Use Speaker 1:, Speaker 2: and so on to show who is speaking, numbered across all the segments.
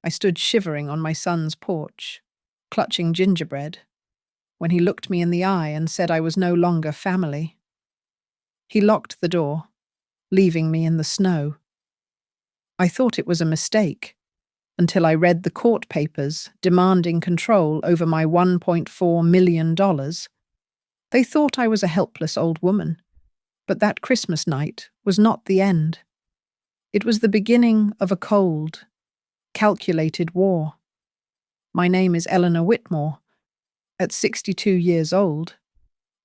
Speaker 1: I stood shivering on my son's porch, clutching gingerbread, when he looked me in the eye and said I was no longer family. He locked the door, leaving me in the snow. I thought it was a mistake, until I read the court papers demanding control over my $1.4 million. They thought I was a helpless old woman, but that Christmas night was not the end. It was the beginning of a cold, calculated war. My name is Eleanor Whitmore. At 62 years old,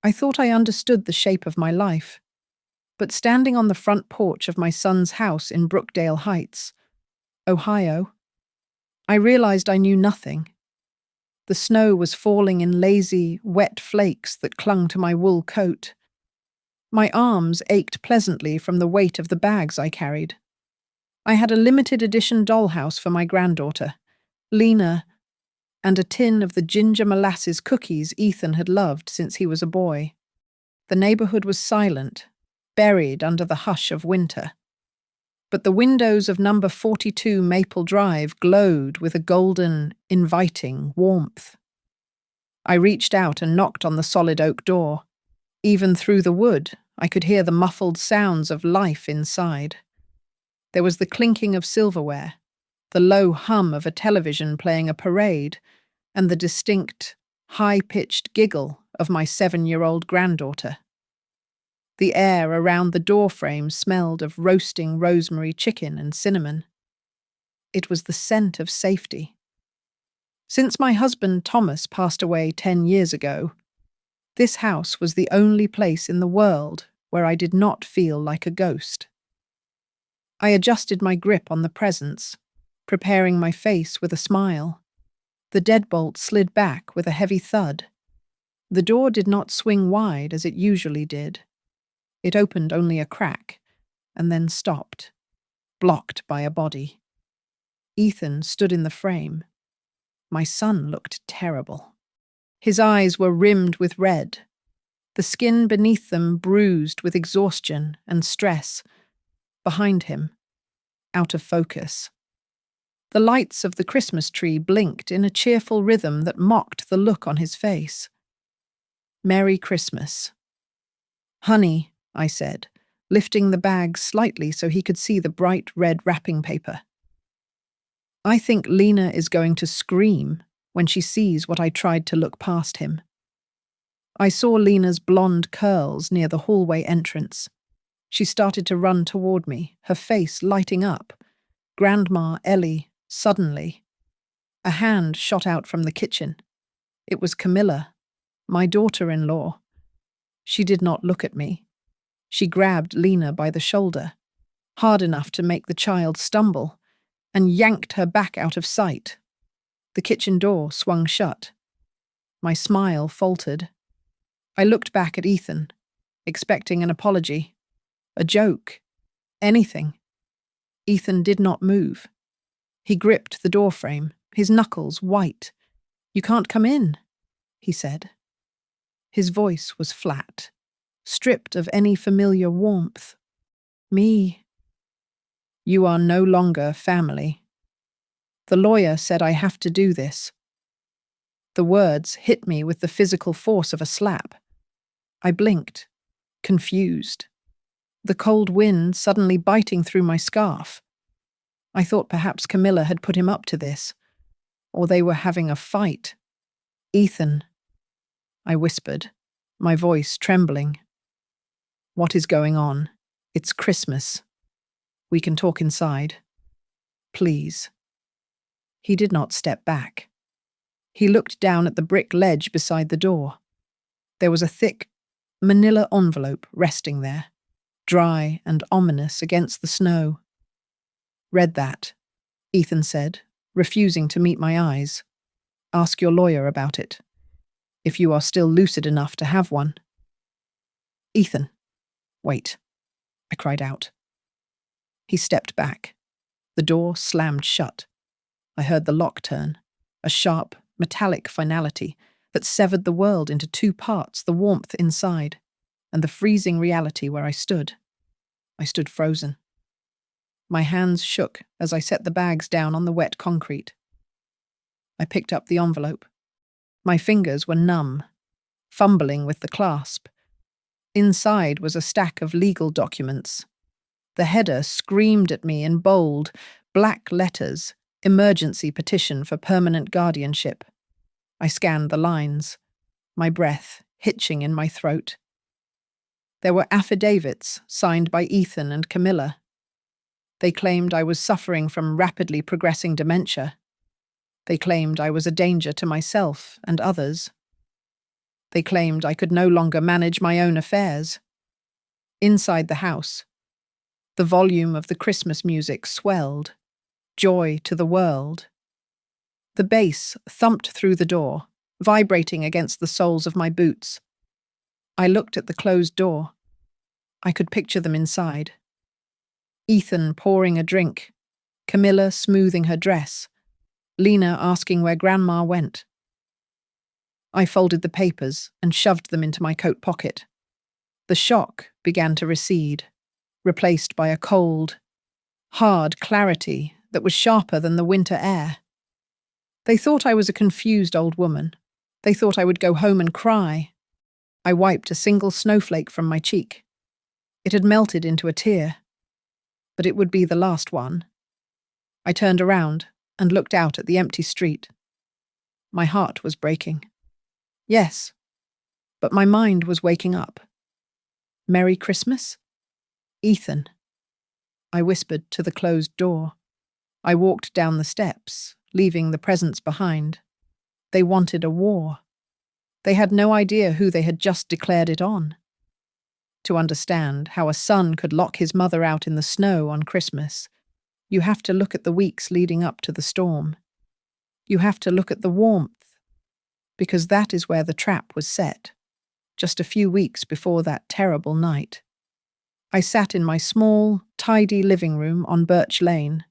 Speaker 1: I thought I understood the shape of my life, but standing on the front porch of my son's house in Brookdale Heights, Ohio, I realized I knew nothing. The snow was falling in lazy, wet flakes that clung to my wool coat. My arms ached pleasantly from the weight of the bags I carried. I had a limited edition dollhouse for my granddaughter, Lena, and a tin of the ginger molasses cookies Ethan had loved since he was a boy. The neighborhood was silent, buried under the hush of winter. But the windows of number 42 Maple Drive glowed with a golden, inviting warmth. I reached out and knocked on the solid oak door. Even through the wood, I could hear the muffled sounds of life inside. There was the clinking of silverware, the low hum of a television playing a parade, and the distinct, high-pitched giggle of my 7-year-old granddaughter. The air around the doorframe smelled of roasting rosemary chicken and cinnamon. It was the scent of safety. Since my husband Thomas passed away 10 years ago, this house was the only place in the world where I did not feel like a ghost. I adjusted my grip on the presents, preparing my face with a smile. The deadbolt slid back with a heavy thud. The door did not swing wide as it usually did. It opened only a crack, and then stopped, blocked by a body. Ethan stood in the frame. My son looked terrible. His eyes were rimmed with red, the skin beneath them bruised with exhaustion and stress. Behind him, out of focus, the lights of the Christmas tree blinked in a cheerful rhythm that mocked the look on his face. "Merry Christmas." "Honey," I said, lifting the bag slightly so he could see the bright red wrapping paper. I think Lena is going to scream when she sees what I tried to look past him. I saw Lena's blonde curls near the hallway entrance. She started to run toward me, her face lighting up. Grandma Ellie, suddenly. A hand shot out from the kitchen. It was Camilla, my daughter-in-law. She did not look at me. She grabbed Lena by the shoulder, hard enough to make the child stumble, and yanked her back out of sight. The kitchen door swung shut. My smile faltered. I looked back at Ethan, expecting an apology. A joke. Anything. Ethan did not move. He gripped the doorframe, his knuckles white. "You can't come in," he said. His voice was flat, stripped of any familiar warmth. "Me. You are no longer family. The lawyer said I have to do this." The words hit me with the physical force of a slap. I blinked, confused. The cold wind suddenly biting through my scarf. I thought perhaps Camilla had put him up to this, or they were having a fight. "Ethan," I whispered, my voice trembling. "What is going on? It's Christmas. We can talk inside. Please." He did not step back. He looked down at the brick ledge beside the door. There was a thick, manila envelope resting there, dry and ominous against the snow. "Read that," Ethan said, refusing to meet my eyes. "Ask your lawyer about it, if you are still lucid enough to have one." "Ethan, wait," I cried out. He stepped back. The door slammed shut. I heard the lock turn, a sharp, metallic finality that severed the world into two parts, the warmth inside and the freezing reality where I stood. I stood frozen. My hands shook as I set the bags down on the wet concrete. I picked up the envelope. My fingers were numb, fumbling with the clasp. Inside was a stack of legal documents. The header screamed at me in bold, black letters, "Emergency petition for permanent guardianship." I scanned the lines, my breath hitching in my throat. There were affidavits signed by Ethan and Camilla. They claimed I was suffering from rapidly progressing dementia. They claimed I was a danger to myself and others. They claimed I could no longer manage my own affairs. Inside the house, the volume of the Christmas music swelled. Joy to the world. The bass thumped through the door, vibrating against the soles of my boots. I looked at the closed door. I could picture them inside. Ethan pouring a drink, Camilla smoothing her dress, Lena asking where Grandma went. I folded the papers and shoved them into my coat pocket. The shock began to recede, replaced by a cold, hard clarity that was sharper than the winter air. They thought I was a confused old woman. They thought I would go home and cry. I wiped a single snowflake from my cheek. It had melted into a tear, but it would be the last one. I turned around and looked out at the empty street. My heart was breaking. Yes, but my mind was waking up. Merry Christmas? Ethan. I whispered to the closed door. I walked down the steps, leaving the presents behind. They wanted a war. They had no idea who they had just declared it on. To understand how a son could lock his mother out in the snow on Christmas, you have to look at the weeks leading up to the storm. You have to look at the warmth, because that is where the trap was set, just a few weeks before that terrible night. I sat in my small, tidy living room on Birch Lane,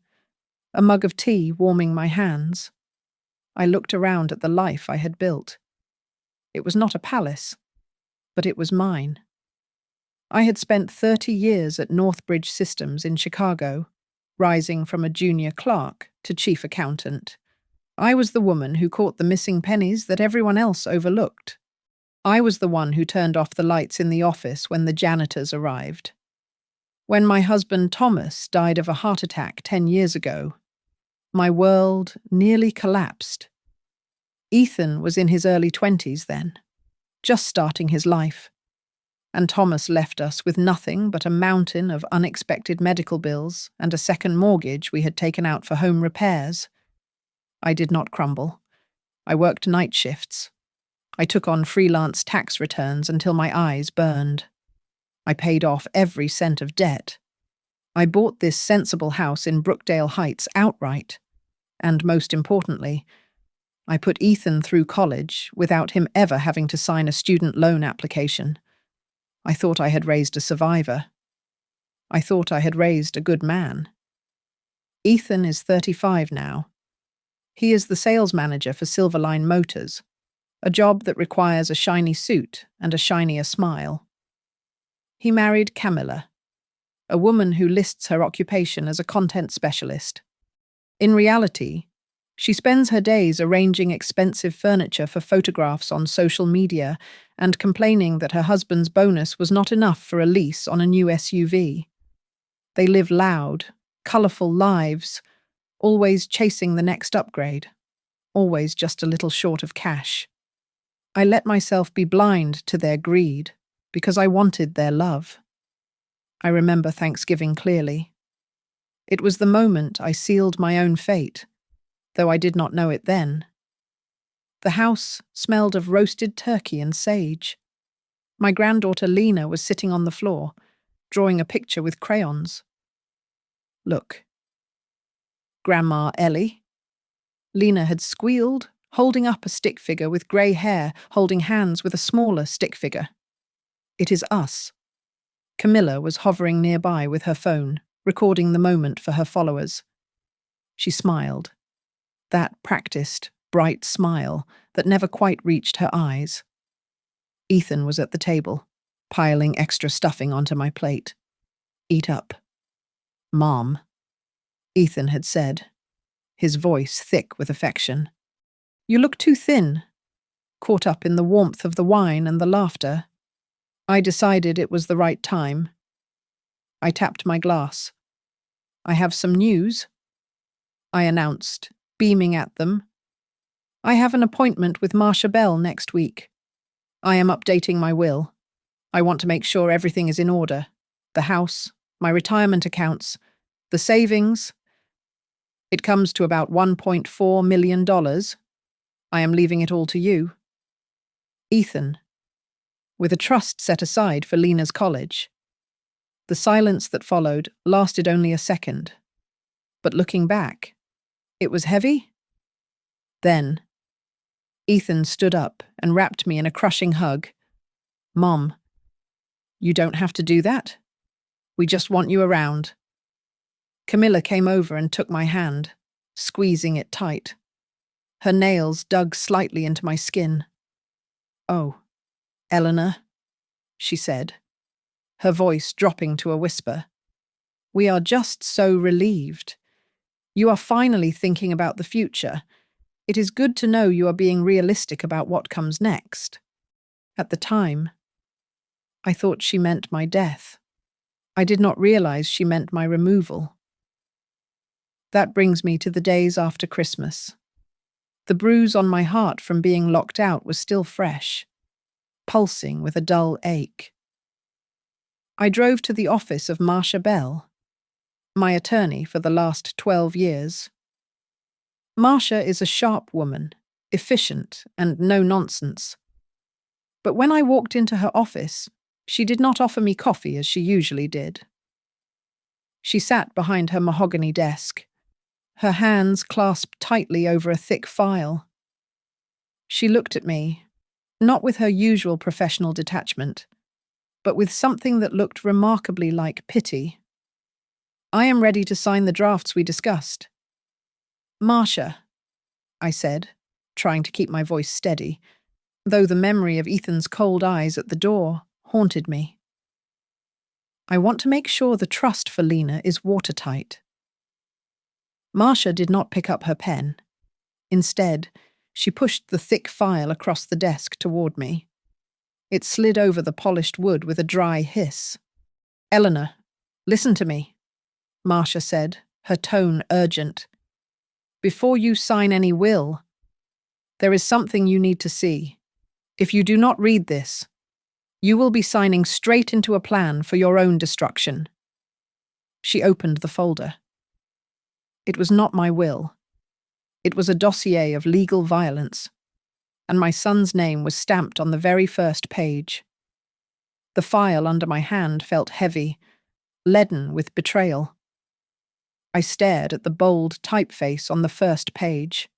Speaker 1: a mug of tea warming my hands. I looked around at the life I had built. It was not a palace, but it was mine. I had spent 30 years at Northbridge Systems in Chicago, rising from a junior clerk to chief accountant. I was the woman who caught the missing pennies that everyone else overlooked. I was the one who turned off the lights in the office when the janitors arrived. When my husband Thomas died of a heart attack 10 years ago, my world nearly collapsed. Ethan was in his early 20s then, just starting his life. And Thomas left us with nothing but a mountain of unexpected medical bills and a second mortgage we had taken out for home repairs. I did not crumble. I worked night shifts. I took on freelance tax returns until my eyes burned. I paid off every cent of debt. I bought this sensible house in Brookdale Heights outright. And most importantly, I put Ethan through college without him ever having to sign a student loan application. I thought I had raised a survivor. I thought I had raised a good man. Ethan is 35 now. He is the sales manager for Silverline Motors, a job that requires a shiny suit and a shinier smile. He married Camilla, a woman who lists her occupation as a content specialist. In reality, she spends her days arranging expensive furniture for photographs on social media and complaining that her husband's bonus was not enough for a lease on a new SUV. They live loud, colourful lives, always chasing the next upgrade, always just a little short of cash. I let myself be blind to their greed because I wanted their love. I remember Thanksgiving clearly. It was the moment I sealed my own fate, though I did not know it then. The house smelled of roasted turkey and sage. My granddaughter Lena was sitting on the floor, drawing a picture with crayons. Look. Grandma Ellie. Lena had squealed, holding up a stick figure with grey hair, holding hands with a smaller stick figure. It is us. Camilla was hovering nearby with her phone, recording the moment for her followers. She smiled. That practiced, bright smile that never quite reached her eyes. Ethan was at the table, piling extra stuffing onto my plate. Eat up. Mom, Ethan had said, his voice thick with affection. You look too thin, caught up in the warmth of the wine and the laughter. I decided it was the right time. I tapped my glass. I have some news, I announced, beaming at them. I have an appointment with Marcia Bell next week. I am updating my will. I want to make sure everything is in order. The house, my retirement accounts, the savings. It comes to about $1.4 million. I am leaving it all to you. Ethan, with a trust set aside for Lena's college. The silence that followed lasted only a second. But looking back, it was heavy. Then, Ethan stood up and wrapped me in a crushing hug. Mom, you don't have to do that. We just want you around. Camilla came over and took my hand, squeezing it tight. Her nails dug slightly into my skin. Oh, Eleanor, she said, her voice dropping to a whisper. We are just so relieved. You are finally thinking about the future. It is good to know you are being realistic about what comes next. At the time, I thought she meant my death. I did not realize she meant my removal. That brings me to the days after Christmas. The bruise on my heart from being locked out was still fresh, pulsing with a dull ache. I drove to the office of Marcia Bell, my attorney for the last 12 years. Marcia is a sharp woman, efficient and no-nonsense. But when I walked into her office, she did not offer me coffee as she usually did. She sat behind her mahogany desk, her hands clasped tightly over a thick file. She looked at me, not with her usual professional detachment, but with something that looked remarkably like pity. I am ready to sign the drafts we discussed. Marcia, I said, trying to keep my voice steady, though the memory of Ethan's cold eyes at the door haunted me. I want to make sure the trust for Lena is watertight. Marcia did not pick up her pen. Instead, she pushed the thick file across the desk toward me. It slid over the polished wood with a dry hiss. Eleanor, listen to me, Marcia said, her tone urgent. Before you sign any will, there is something you need to see. If you do not read this, you will be signing straight into a plan for your own destruction. She opened the folder. It was not my will. It was a dossier of legal violence, and my son's name was stamped on the very first page. The file under my hand felt heavy, leaden with betrayal. I stared at the bold typeface on the first page.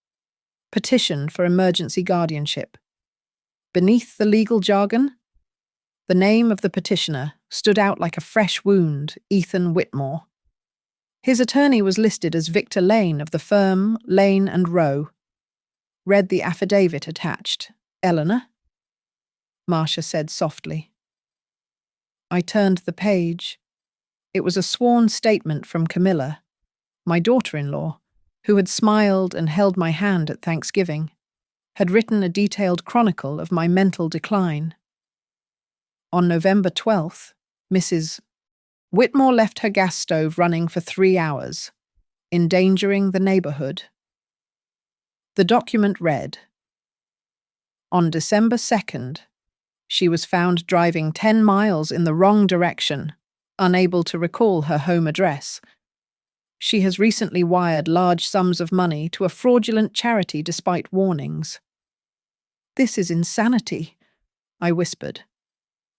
Speaker 1: Petition for emergency guardianship. Beneath the legal jargon, the name of the petitioner stood out like a fresh wound, Ethan Whitmore. His attorney was listed as Victor Lane of the firm Lane and Rowe. Read the affidavit attached. Eleanor? Marcia said softly. I turned the page. It was a sworn statement from Camilla, my daughter-in-law, who had smiled and held my hand at Thanksgiving, had written a detailed chronicle of my mental decline. On November 12th, Mrs. Whitmore left her gas stove running for 3 hours, endangering the neighborhood. The document read, on December 2nd, she was found driving 10 miles in the wrong direction, unable to recall her home address. She has recently wired large sums of money to a fraudulent charity despite warnings. This is insanity, I whispered,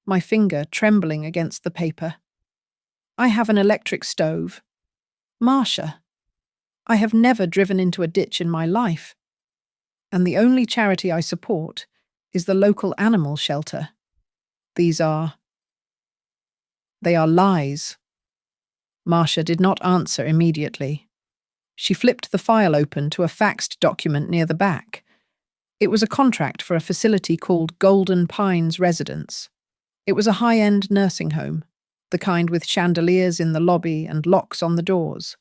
Speaker 1: my finger trembling against the paper. I have an electric stove. Marcia, I have never driven into a ditch in my life. And the only charity I support is the local animal shelter. They are lies. Marcia did not answer immediately. She flipped the file open to a faxed document near the back. It was a contract for a facility called Golden Pines Residence. It was a high-end nursing home, the kind with chandeliers in the lobby and locks on the doors.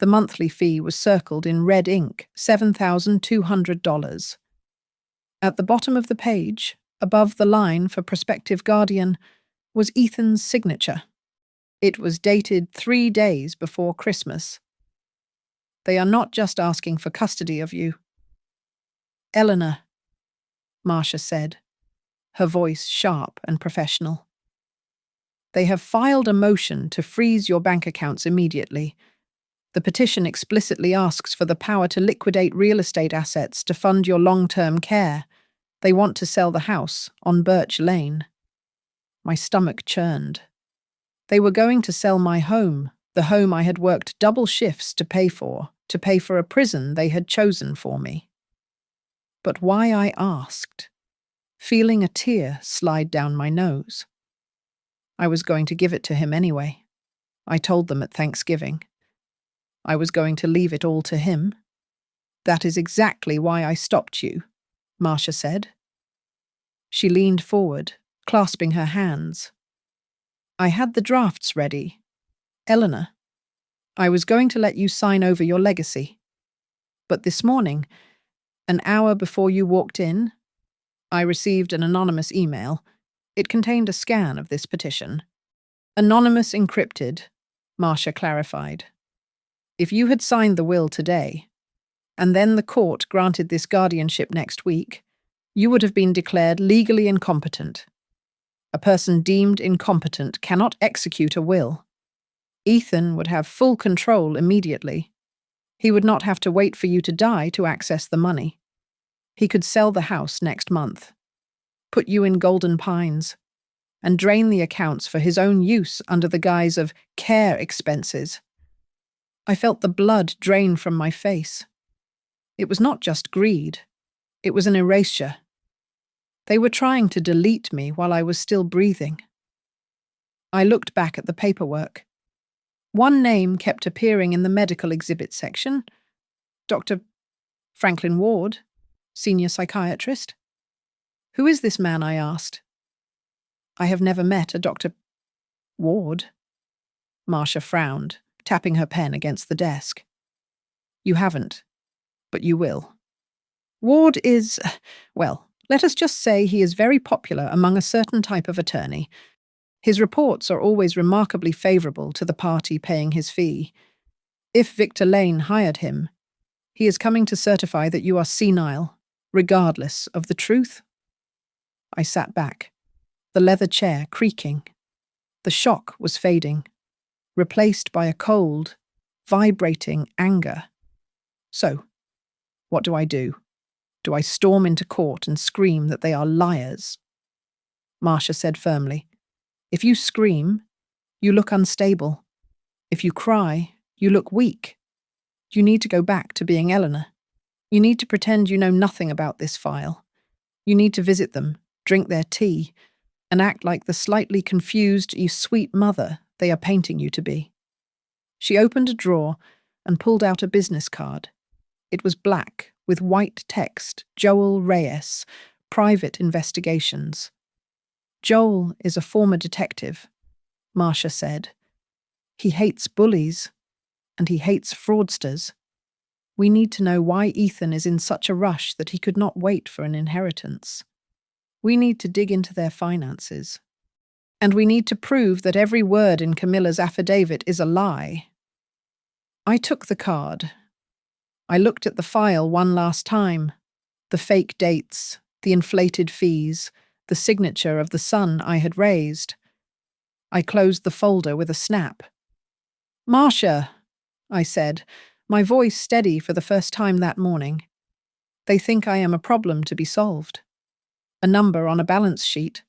Speaker 1: The monthly fee was circled in red ink, $7,200. At the bottom of the page, above the line for prospective guardian, was Ethan's signature. It was dated 3 days before Christmas. They are not just asking for custody of you. Eleanor, Marcia said, her voice sharp and professional. They have filed a motion to freeze your bank accounts immediately. The petition explicitly asks for the power to liquidate real estate assets to fund your long-term care. They want to sell the house on Birch Lane. My stomach churned. They were going to sell my home, the home I had worked double shifts to pay for a prison they had chosen for me. But why, I asked, feeling a tear slide down my nose. I was going to give it to him anyway. I told them at Thanksgiving. I was going to leave it all to him. That is exactly why I stopped you, Marcia said. She leaned forward, clasping her hands. I had the drafts ready. Eleanor, I was going to let you sign over your legacy. But this morning, an hour before you walked in, I received an anonymous email. It contained a scan of this petition. Anonymous encrypted, Marcia clarified. If you had signed the will today, and then the court granted this guardianship next week, you would have been declared legally incompetent. A person deemed incompetent cannot execute a will. Ethan would have full control immediately. He would not have to wait for you to die to access the money. He could sell the house next month, put you in Golden Pines, and drain the accounts for his own use under the guise of care expenses. I felt the blood drain from my face. It was not just greed. It was an erasure. They were trying to delete me while I was still breathing. I looked back at the paperwork. One name kept appearing in the medical exhibit section. Dr. Franklin Ward, senior psychiatrist. Who is this man, I asked. I have never met a Dr. Ward. Marcia frowned, tapping her pen against the desk. You haven't, but you will. Ward is, well, let us just say he is very popular among a certain type of attorney. His reports are always remarkably favourable to the party paying his fee. If Victor Lane hired him, he is coming to certify that you are senile, regardless of the truth. I sat back, the leather chair creaking. The shock was fading, replaced by a cold, vibrating anger. So, what do I do? Do I storm into court and scream that they are liars? Marcia said firmly, if you scream, you look unstable. If you cry, you look weak. You need to go back to being Eleanor. You need to pretend you know nothing about this file. You need to visit them, drink their tea, and act like the slightly confused, you sweet mother they are painting you to be. She opened a drawer and pulled out a business card. It was black, with white text, Joel Reyes, Private Investigations. Joel is a former detective, Marcia said. He hates bullies, and he hates fraudsters. We need to know why Ethan is in such a rush that he could not wait for an inheritance. We need to dig into their finances. And we need to prove that every word in Camilla's affidavit is a lie. I took the card. I looked at the file one last time. The fake dates, the inflated fees, the signature of the son I had raised. I closed the folder with a snap. Marcia, I said, my voice steady for the first time that morning. They think I am a problem to be solved. A number on a balance sheet.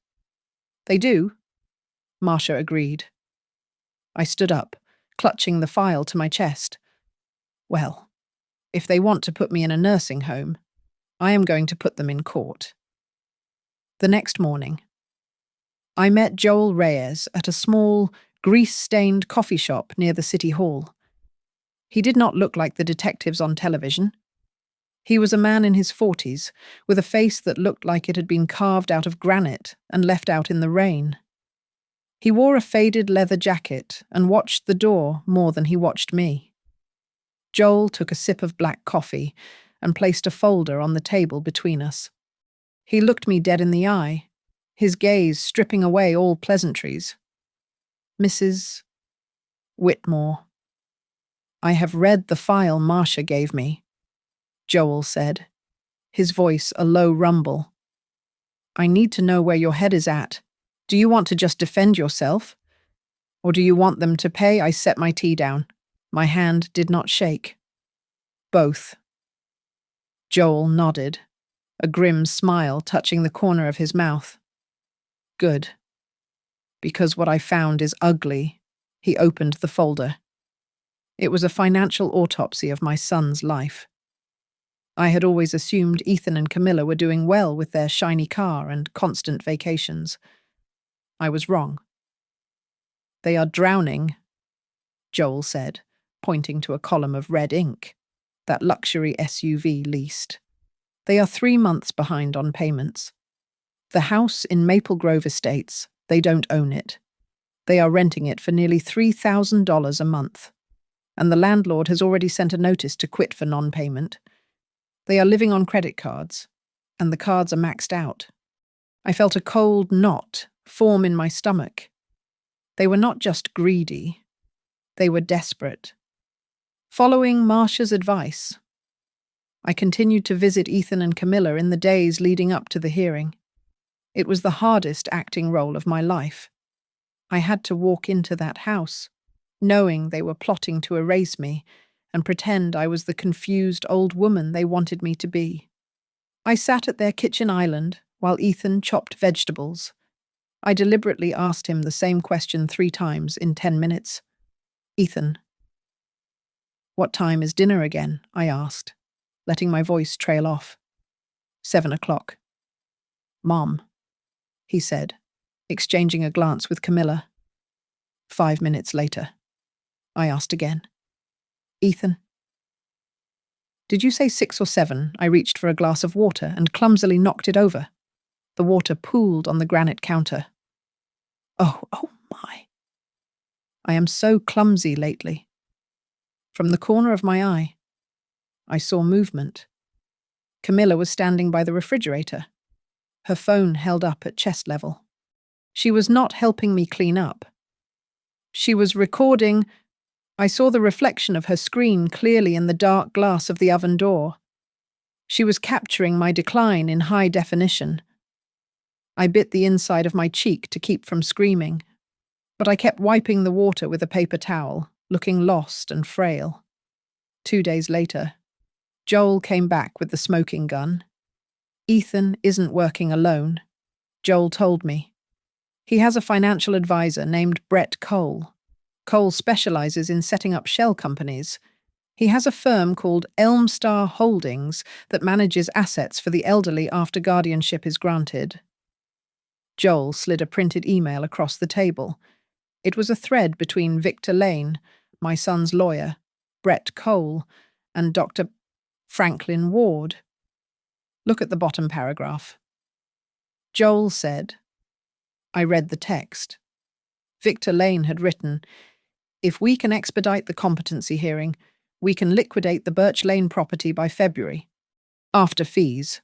Speaker 1: They do, Marcia agreed. I stood up, clutching the file to my chest. Well, if they want to put me in a nursing home, I am going to put them in court. The next morning, I met Joel Reyes at a small, grease-stained coffee shop near the city hall. He did not look like the detectives on television. He was a man in his 40s, with a face that looked like it had been carved out of granite and left out in the rain. He wore a faded leather jacket and watched the door more than he watched me. Joel took a sip of black coffee and placed a folder on the table between us. He looked me dead in the eye, his gaze stripping away all pleasantries. Mrs. Whitmore. I have read the file Marcia gave me, Joel said, his voice a low rumble. I need to know where your head is at. Do you want to just defend yourself? Or do you want them to pay? I set my tea down. My hand did not shake. Both. Joel nodded, a grim smile touching the corner of his mouth. Good. Because what I found is ugly. He opened the folder. It was a financial autopsy of my son's life. I had always assumed Ethan and Camilla were doing well with their shiny car and constant vacations. I was wrong. They are drowning, Joel said, pointing to a column of red ink, that luxury SUV leased. They are 3 months behind on payments. The house in Maple Grove Estates, they don't own it. They are renting it for nearly $3,000 a month, and the landlord has already sent a notice to quit for non-payment. They are living on credit cards, and the cards are maxed out. I felt a cold knot form in my stomach. They were not just greedy, they were desperate. Following Marcia's advice, I continued to visit Ethan and Camilla in the days leading up to the hearing. It was the hardest acting role of my life. I had to walk into that house, knowing they were plotting to erase me and pretend I was the confused old woman they wanted me to be. I sat at their kitchen island while Ethan chopped vegetables. I deliberately asked him the same question 3 times in 10 minutes. Ethan. What time is dinner again? I asked, letting my voice trail off. 7 o'clock. Mom, he said, exchanging a glance with Camilla. 5 minutes later. I asked again. Ethan. Did you say 6 or 7? I reached for a glass of water and clumsily knocked it over. The water pooled on the granite counter. Oh my. I am so clumsy lately. From the corner of my eye, I saw movement. Camilla was standing by the refrigerator, her phone held up at chest level. She was not helping me clean up. She was recording. I saw the reflection of her screen clearly in the dark glass of the oven door. She was capturing my decline in high definition. I bit the inside of my cheek to keep from screaming, but I kept wiping the water with a paper towel, looking lost and frail. 2 days later, Joel came back with the smoking gun. Ethan isn't working alone, Joel told me. He has a financial advisor named Brett Cole. Cole specializes in setting up shell companies. He has a firm called Elmstar Holdings that manages assets for the elderly after guardianship is granted. Joel slid a printed email across the table. It was a thread between Victor Lane, my son's lawyer, Brett Cole, and Dr. Franklin Ward. Look at the bottom paragraph. Joel said. I read the text. Victor Lane had written, if we can expedite the competency hearing, we can liquidate the Birch Lane property by February, after fees.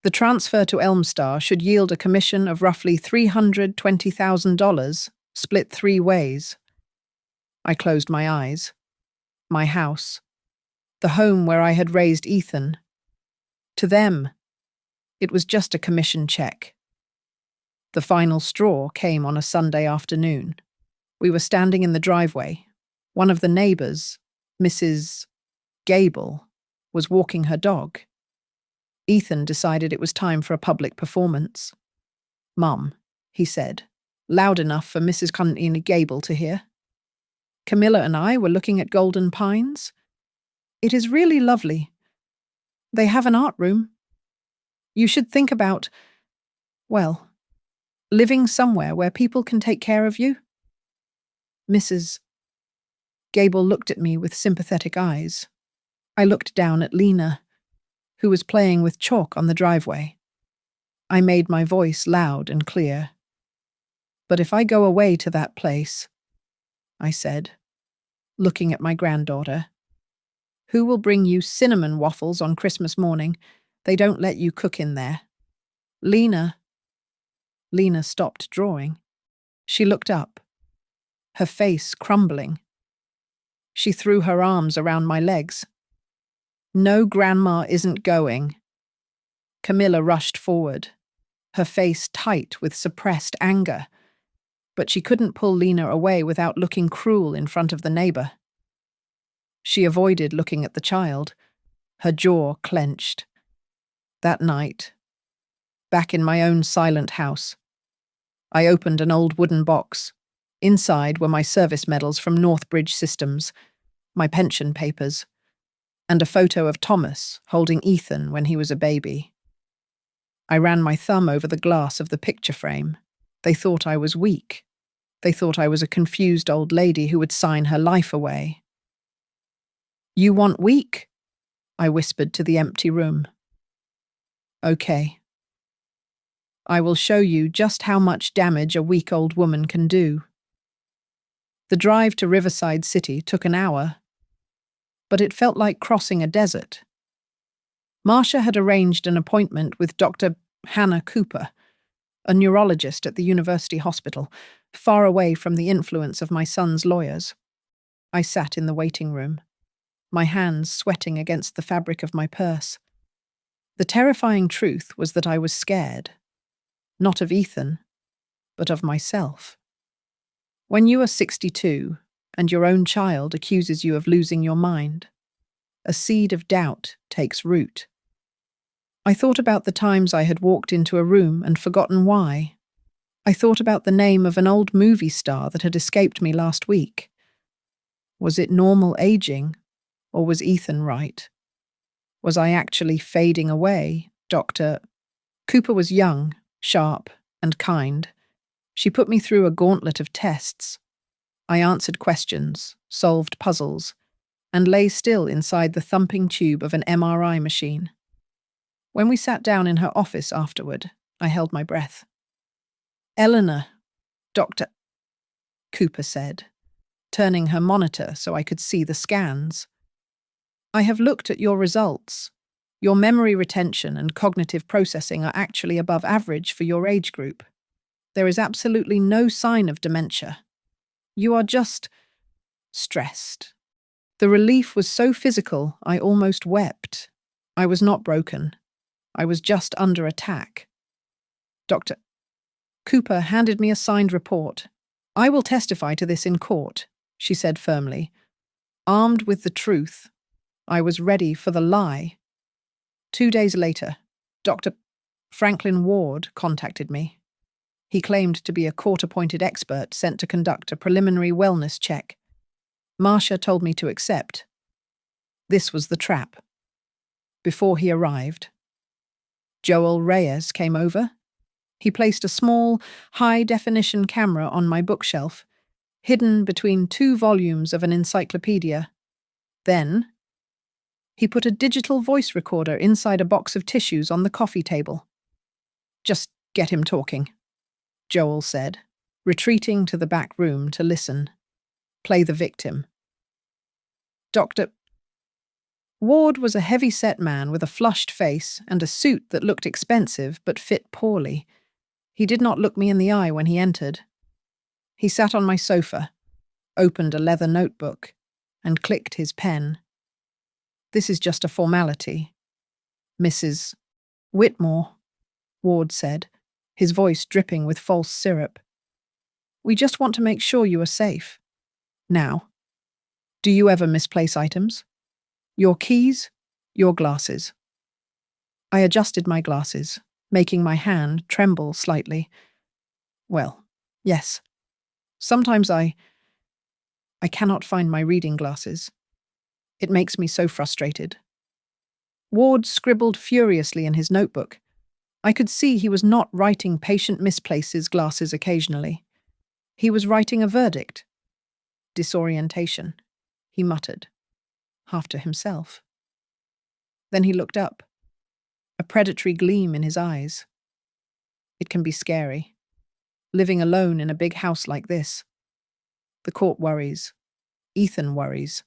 Speaker 1: The transfer to Elmstar should yield a commission of roughly $320,000, split 3 ways. I closed my eyes. My house. The home where I had raised Ethan. To them, it was just a commission check. The final straw came on a Sunday afternoon. We were standing in the driveway. One of the neighbors, Mrs. Gable, was walking her dog. Ethan decided it was time for a public performance. Mum, he said, loud enough for Mrs. Gable to hear. Camilla and I were looking at Golden Pines. It is really lovely. They have an art room. You should think about, well, living somewhere where people can take care of you. Mrs. Gable looked at me with sympathetic eyes. I looked down at Lena, who was playing with chalk on the driveway. I made my voice loud and clear. But if I go away to that place, I said, looking at my granddaughter, Who will bring you cinnamon waffles on Christmas morning? They don't let you cook in there. Lena. Lena stopped drawing. She looked up, her face crumbling. She threw her arms around my legs. No, Grandma isn't going. Camilla rushed forward, her face tight with suppressed anger, but she couldn't pull Lena away without looking cruel in front of the neighbor. She avoided looking at the child, her jaw clenched. That night, back in my own silent house, I opened an old wooden box. Inside were my service medals from Northbridge Systems, my pension papers, and a photo of Thomas holding Ethan when he was a baby. I ran my thumb over the glass of the picture frame. They thought I was weak. They thought I was a confused old lady who would sign her life away. You want weak? I whispered to the empty room. Okay. I will show you just how much damage a weak old woman can do. The drive to Riverside City took an hour, but it felt like crossing a desert. Marcia had arranged an appointment with Dr. Hannah Cooper, a neurologist at the university hospital, far away from the influence of my son's lawyers. I sat in the waiting room, my hands sweating against the fabric of my purse. The terrifying truth was that I was scared, not of Ethan, but of myself. When you are 62 and your own child accuses you of losing your mind, a seed of doubt takes root. I thought about the times I had walked into a room and forgotten why. I thought about the name of an old movie star that had escaped me last week. Was it normal aging, or was Ethan right? Was I actually fading away? Dr. Cooper was young, sharp, and kind. She put me through a gauntlet of tests. I answered questions, solved puzzles, and lay still inside the thumping tube of an MRI machine. When we sat down in her office afterward, I held my breath. Eleanor, Dr. Cooper said, turning her monitor so I could see the scans. I have looked at your results. Your memory retention and cognitive processing are actually above average for your age group. There is absolutely no sign of dementia. You are just stressed. The relief was so physical, I almost wept. I was not broken. I was just under attack. Dr. Cooper handed me a signed report. I will testify to this in court, she said firmly. Armed with the truth, I was ready for the lie. 2 days later, Dr. Franklin Ward contacted me. He claimed to be a court-appointed expert sent to conduct a preliminary wellness check. Marcia told me to accept. This was the trap. Before he arrived, Joel Reyes came over. He placed a small, high-definition camera on my bookshelf, hidden between 2 volumes of an encyclopedia. Then, he put a digital voice recorder inside a box of tissues on the coffee table. Just get him talking, Joel said, retreating to the back room to listen. Play the victim. Dr. Ward was a heavy-set man with a flushed face and a suit that looked expensive but fit poorly. He did not look me in the eye when he entered. He sat on my sofa, opened a leather notebook, and clicked his pen. This is just a formality. Mrs. Whitmore, Ward said, his voice dripping with false syrup. We just want to make sure you are safe. Now, do you ever misplace items? Your keys, your glasses. I adjusted my glasses, making my hand tremble slightly. Well, yes. Sometimes I cannot find my reading glasses. It makes me so frustrated. Ward scribbled furiously in his notebook. I could see he was not writing patient misplaces glasses occasionally. He was writing a verdict. Disorientation, he muttered, half to himself. Then he looked up, a predatory gleam in his eyes. It can be scary, living alone in a big house like this. The court worries. Ethan worries.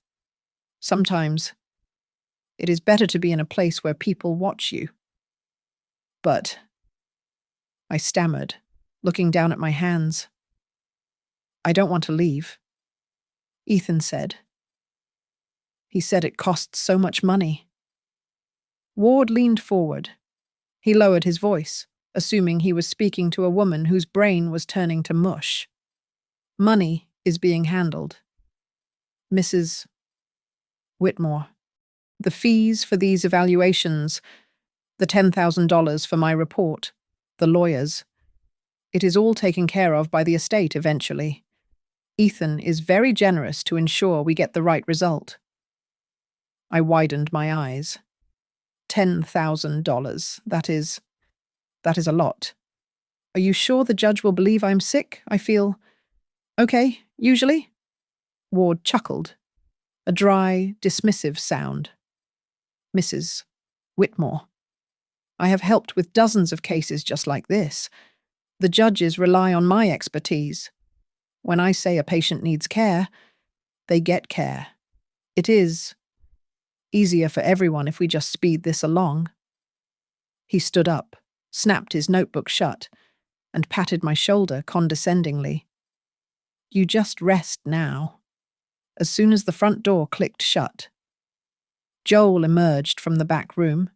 Speaker 1: Sometimes It is better to be in a place where people watch you. But, I stammered, looking down at my hands. I don't want to leave. Ethan said. He said it costs so much money. Ward leaned forward. He lowered his voice, assuming he was speaking to a woman whose brain was turning to mush. Money is being handled. Mrs. Whitmore. The fees for these evaluations, the $10,000 for my report, the lawyers. It is all taken care of by the estate eventually. Ethan is very generous to ensure we get the right result. I widened my eyes. $10,000. That is a lot. Are you sure the judge will believe I'm sick? I feel okay, usually? Ward chuckled. A dry, dismissive sound. Mrs. Whitmore. I have helped with dozens of cases just like this. The judges rely on my expertise. When I say a patient needs care, they get care. It is easier for everyone if we just speed this along. He stood up, snapped his notebook shut, and patted my shoulder condescendingly. You just rest now. As soon as the front door clicked shut, Joel emerged from the back room.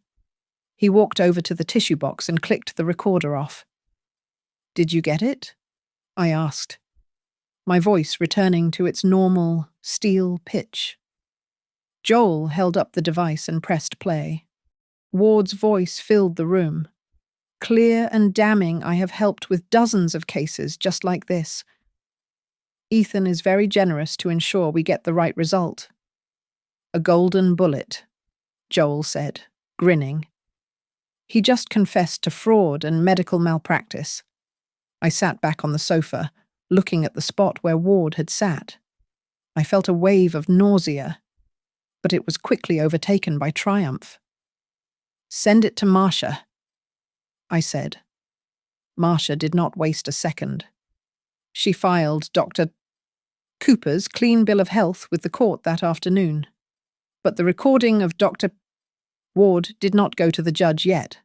Speaker 1: He walked over to the tissue box and clicked the recorder off. Did you get it? I asked, my voice returning to its normal, steel pitch. Joel held up the device and pressed play. Ward's voice filled the room. Clear and damning, I have helped with dozens of cases just like this. Ethan is very generous to ensure we get the right result. A golden bullet, Joel said, grinning. He just confessed to fraud and medical malpractice. I sat back on the sofa, looking at the spot where Ward had sat. I felt a wave of nausea, but it was quickly overtaken by triumph. Send it to Marcia, I said. Marcia did not waste a second. She filed Dr. Cooper's clean bill of health with the court that afternoon. But the recording of Dr. Ward did not go to the judge yet.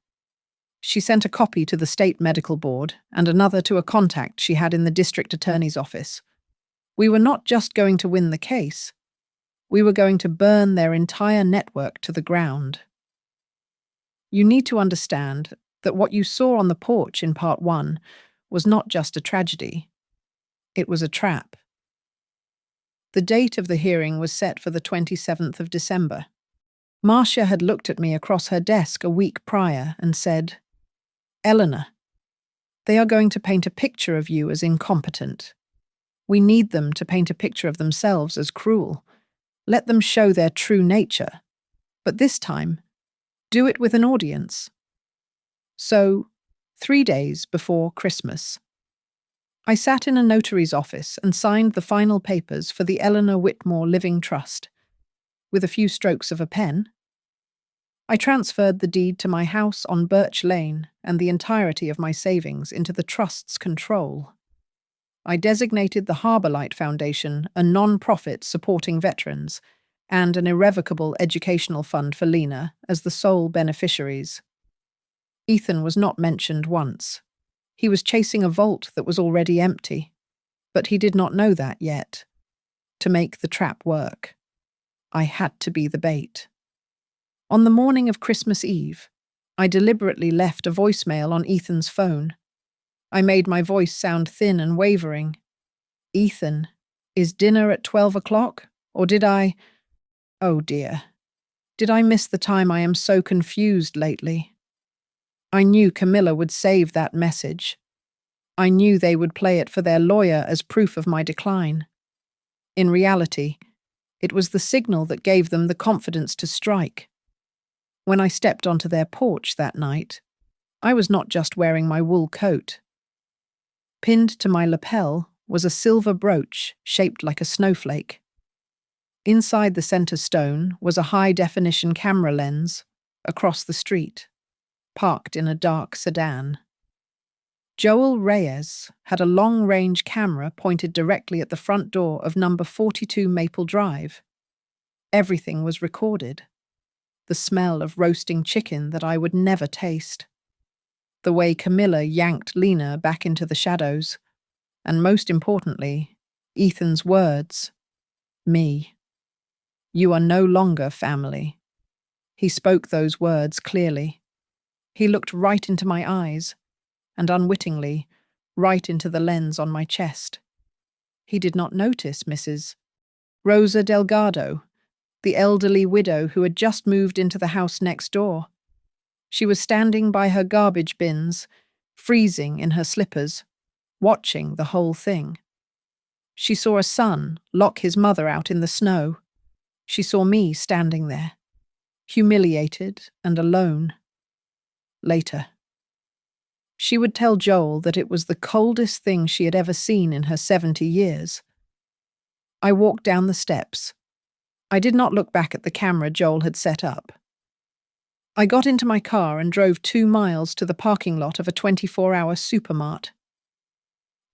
Speaker 1: She sent a copy to the state medical board and another to a contact she had in the district attorney's office. We were not just going to win the case. We were going to burn their entire network to the ground. You need to understand that what you saw on the porch in part 1 was not just a tragedy. It was a trap. The date of the hearing was set for the 27th of December. Marcia had looked at me across her desk a week prior and said, Eleanor, they are going to paint a picture of you as incompetent. We need them to paint a picture of themselves as cruel. Let them show their true nature. But this time, do it with an audience. So, 3 days before Christmas, I sat in a notary's office and signed the final papers for the Eleanor Whitmore Living Trust. With a few strokes of a pen, I transferred the deed to my house on Birch Lane and the entirety of my savings into the trust's control. I designated the Harbour Light Foundation a non-profit supporting veterans and an irrevocable educational fund for Lena as the sole beneficiaries. Ethan was not mentioned once. He was chasing a vault that was already empty, but he did not know that yet. To make the trap work, I had to be the bait. On the morning of Christmas Eve, I deliberately left a voicemail on Ethan's phone. I made my voice sound thin and wavering. Ethan, is dinner at 12 o'clock? Or did I... Oh dear. Did I miss the time? I am so confused lately. I knew Camilla would save that message. I knew they would play it for their lawyer as proof of my decline. In reality, it was the signal that gave them the confidence to strike. When I stepped onto their porch that night, I was not just wearing my wool coat. Pinned to my lapel was a silver brooch shaped like a snowflake. Inside the center stone was a high-definition camera lens across the street, parked in a dark sedan. Joel Reyes had a long-range camera pointed directly at the front door of number 42 Maple Drive. Everything was recorded. the smell of roasting chicken that I would never taste, the way Camilla yanked Lena back into the shadows, and most importantly, Ethan's words, me. You are no longer family. He spoke those words clearly. He looked right into my eyes, and unwittingly, right into the lens on my chest. He did not notice Mrs. Rosa Delgado, the elderly widow who had just moved into the house next door. She was standing by her garbage bins, freezing in her slippers, watching the whole thing. She saw a son lock his mother out in the snow. She saw me standing there, humiliated and alone. Later, she would tell Joel that it was the coldest thing she had ever seen in her 70 years. I walked down the steps. I did not look back at the camera Joel had set up. I got into my car and drove 2 miles to the parking lot of a 24-hour supermart.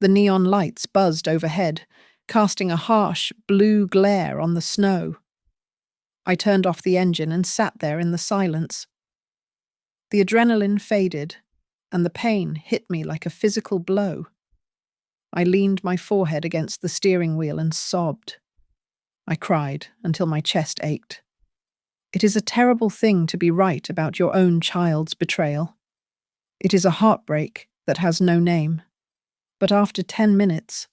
Speaker 1: The neon lights buzzed overhead, casting a harsh blue glare on the snow. I turned off the engine and sat there in the silence. The adrenaline faded, and the pain hit me like a physical blow. I leaned my forehead against the steering wheel and sobbed. I cried until my chest ached. It is a terrible thing to be right about your own child's betrayal. It is a heartbreak that has no name. But after 10 minutes,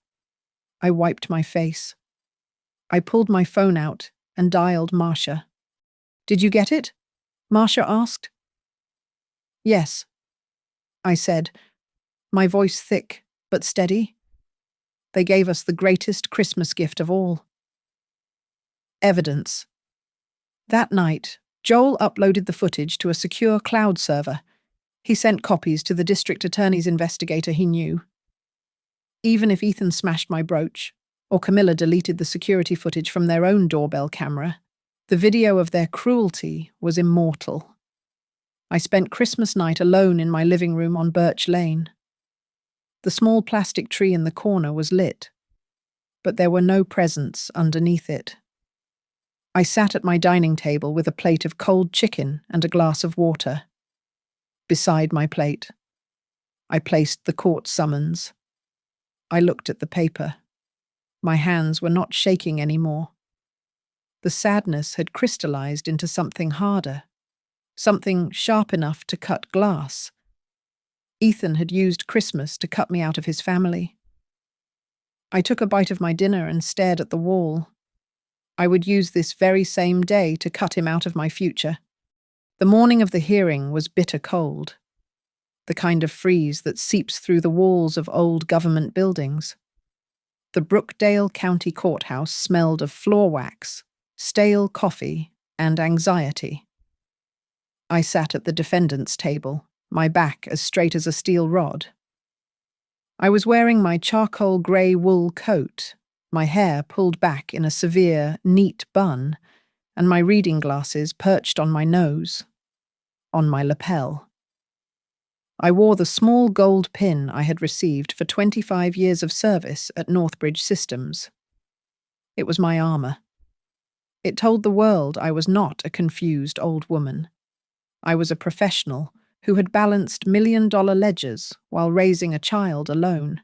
Speaker 1: I wiped my face. I pulled my phone out and dialed Marcia. "Did you get it?" Marcia asked. "Yes," I said, my voice thick but steady. "They gave us the greatest Christmas gift of all. Evidence." That night, Joel uploaded the footage to a secure cloud server. He sent copies to the district attorney's investigator he knew. Even if Ethan smashed my brooch, or Camilla deleted the security footage from their own doorbell camera, the video of their cruelty was immortal. I spent Christmas night alone in my living room on Birch Lane. The small plastic tree in the corner was lit, but there were no presents underneath it. I sat at my dining table with a plate of cold chicken and a glass of water. Beside my plate, I placed the court summons. I looked at the paper. My hands were not shaking anymore. The sadness had crystallized into something harder, something sharp enough to cut glass. Ethan had used Christmas to cut me out of his family. I took a bite of my dinner and stared at the wall. I would use this very same day to cut him out of my future. The morning of the hearing was bitter cold, the kind of freeze that seeps through the walls of old government buildings. The Brookdale County Courthouse smelled of floor wax, stale coffee, and anxiety. I sat at the defendant's table, my back as straight as a steel rod. I was wearing my charcoal grey wool coat, my hair pulled back in a severe, neat bun, and my reading glasses perched on my nose, on my lapel. I wore the small gold pin I had received for 25 years of service at Northbridge Systems. It was my armor. It told the world I was not a confused old woman. I was a professional who had balanced million-dollar ledgers while raising a child alone.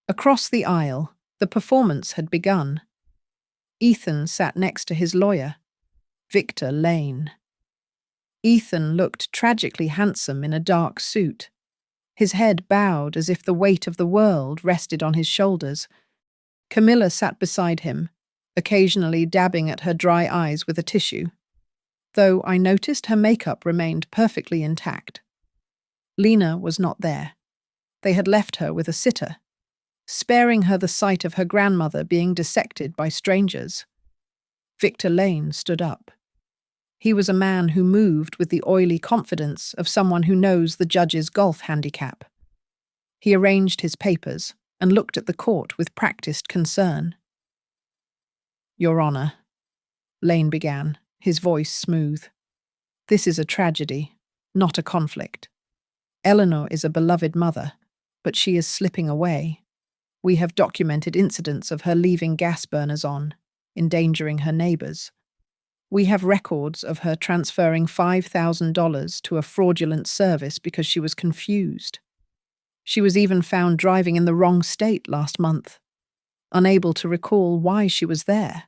Speaker 1: Across the aisle, the performance had begun. Ethan sat next to his lawyer, Victor Lane. Ethan looked tragically handsome in a dark suit. His head bowed as if the weight of the world rested on his shoulders. Camilla sat beside him, occasionally dabbing at her dry eyes with a tissue, though I noticed her makeup remained perfectly intact. Lena was not there. They had left her with a sitter, sparing her the sight of her grandmother being dissected by strangers. Victor Lane stood up. He was a man who moved with the oily confidence of someone who knows the judge's golf handicap. He arranged his papers and looked at the court with practiced concern. "Your Honor," Lane began, his voice smooth. "This is a tragedy, not a conflict. Eleanor is a beloved mother, but she is slipping away. We have documented incidents of her leaving gas burners on, endangering her neighbors. We have records of her transferring $5,000 to a fraudulent service because she was confused. She was even found driving in the wrong state last month, unable to recall why she was there.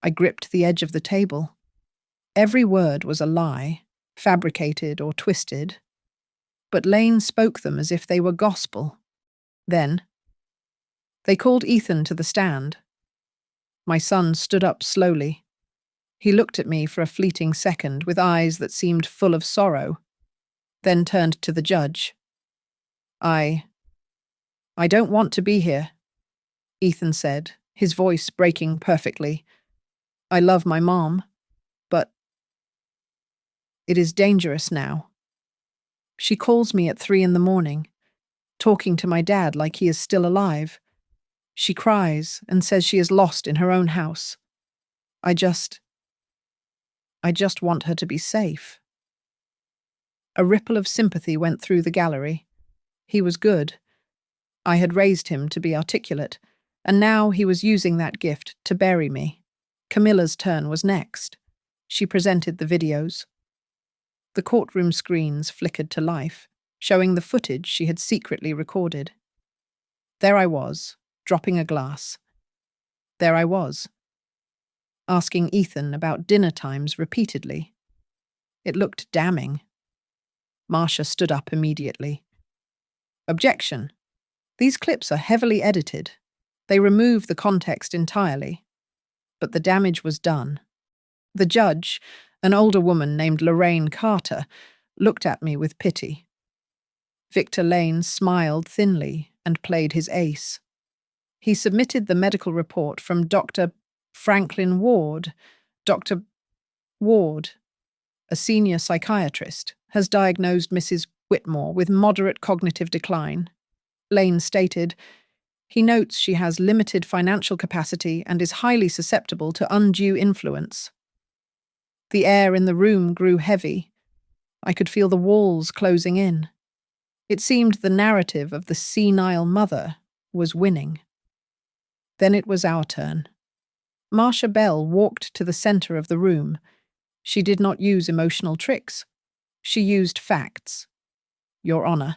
Speaker 1: I gripped the edge of the table. Every word was a lie, fabricated or twisted, but Lane spoke them as if they were gospel. Then, they called Ethan to the stand. My son stood up slowly. He looked at me for a fleeting second with eyes that seemed full of sorrow, then turned to the judge. I don't want to be here, Ethan said, his voice breaking perfectly. I love my mom, but it is dangerous now. She calls me at 3 a.m, talking to my dad like he is still alive. She cries and says she is lost in her own house. I just want her to be safe. A ripple of sympathy went through the gallery. He was good. I had raised him to be articulate, and now he was using that gift to bury me. Camilla's turn was next. She presented the videos. The courtroom screens flickered to life, showing the footage she had secretly recorded. There I was, dropping a glass. There I was, asking Ethan about dinner times repeatedly. It looked damning. Marcia stood up immediately. Objection. These clips are heavily edited. They remove the context entirely. But the damage was done. The judge, an older woman named Lorraine Carter, looked at me with pity. Victor Lane smiled thinly and played his ace. He submitted the medical report from Dr. Franklin Ward. Dr. Ward, a senior psychiatrist, has diagnosed Mrs. Whitmore with moderate cognitive decline. Lane stated, he notes she has limited financial capacity and is highly susceptible to undue influence. The air in the room grew heavy. I could feel the walls closing in. It seemed the narrative of the senile mother was winning. Then it was our turn. Marcia Bell walked to the center of the room. She did not use emotional tricks. She used facts. Your Honor,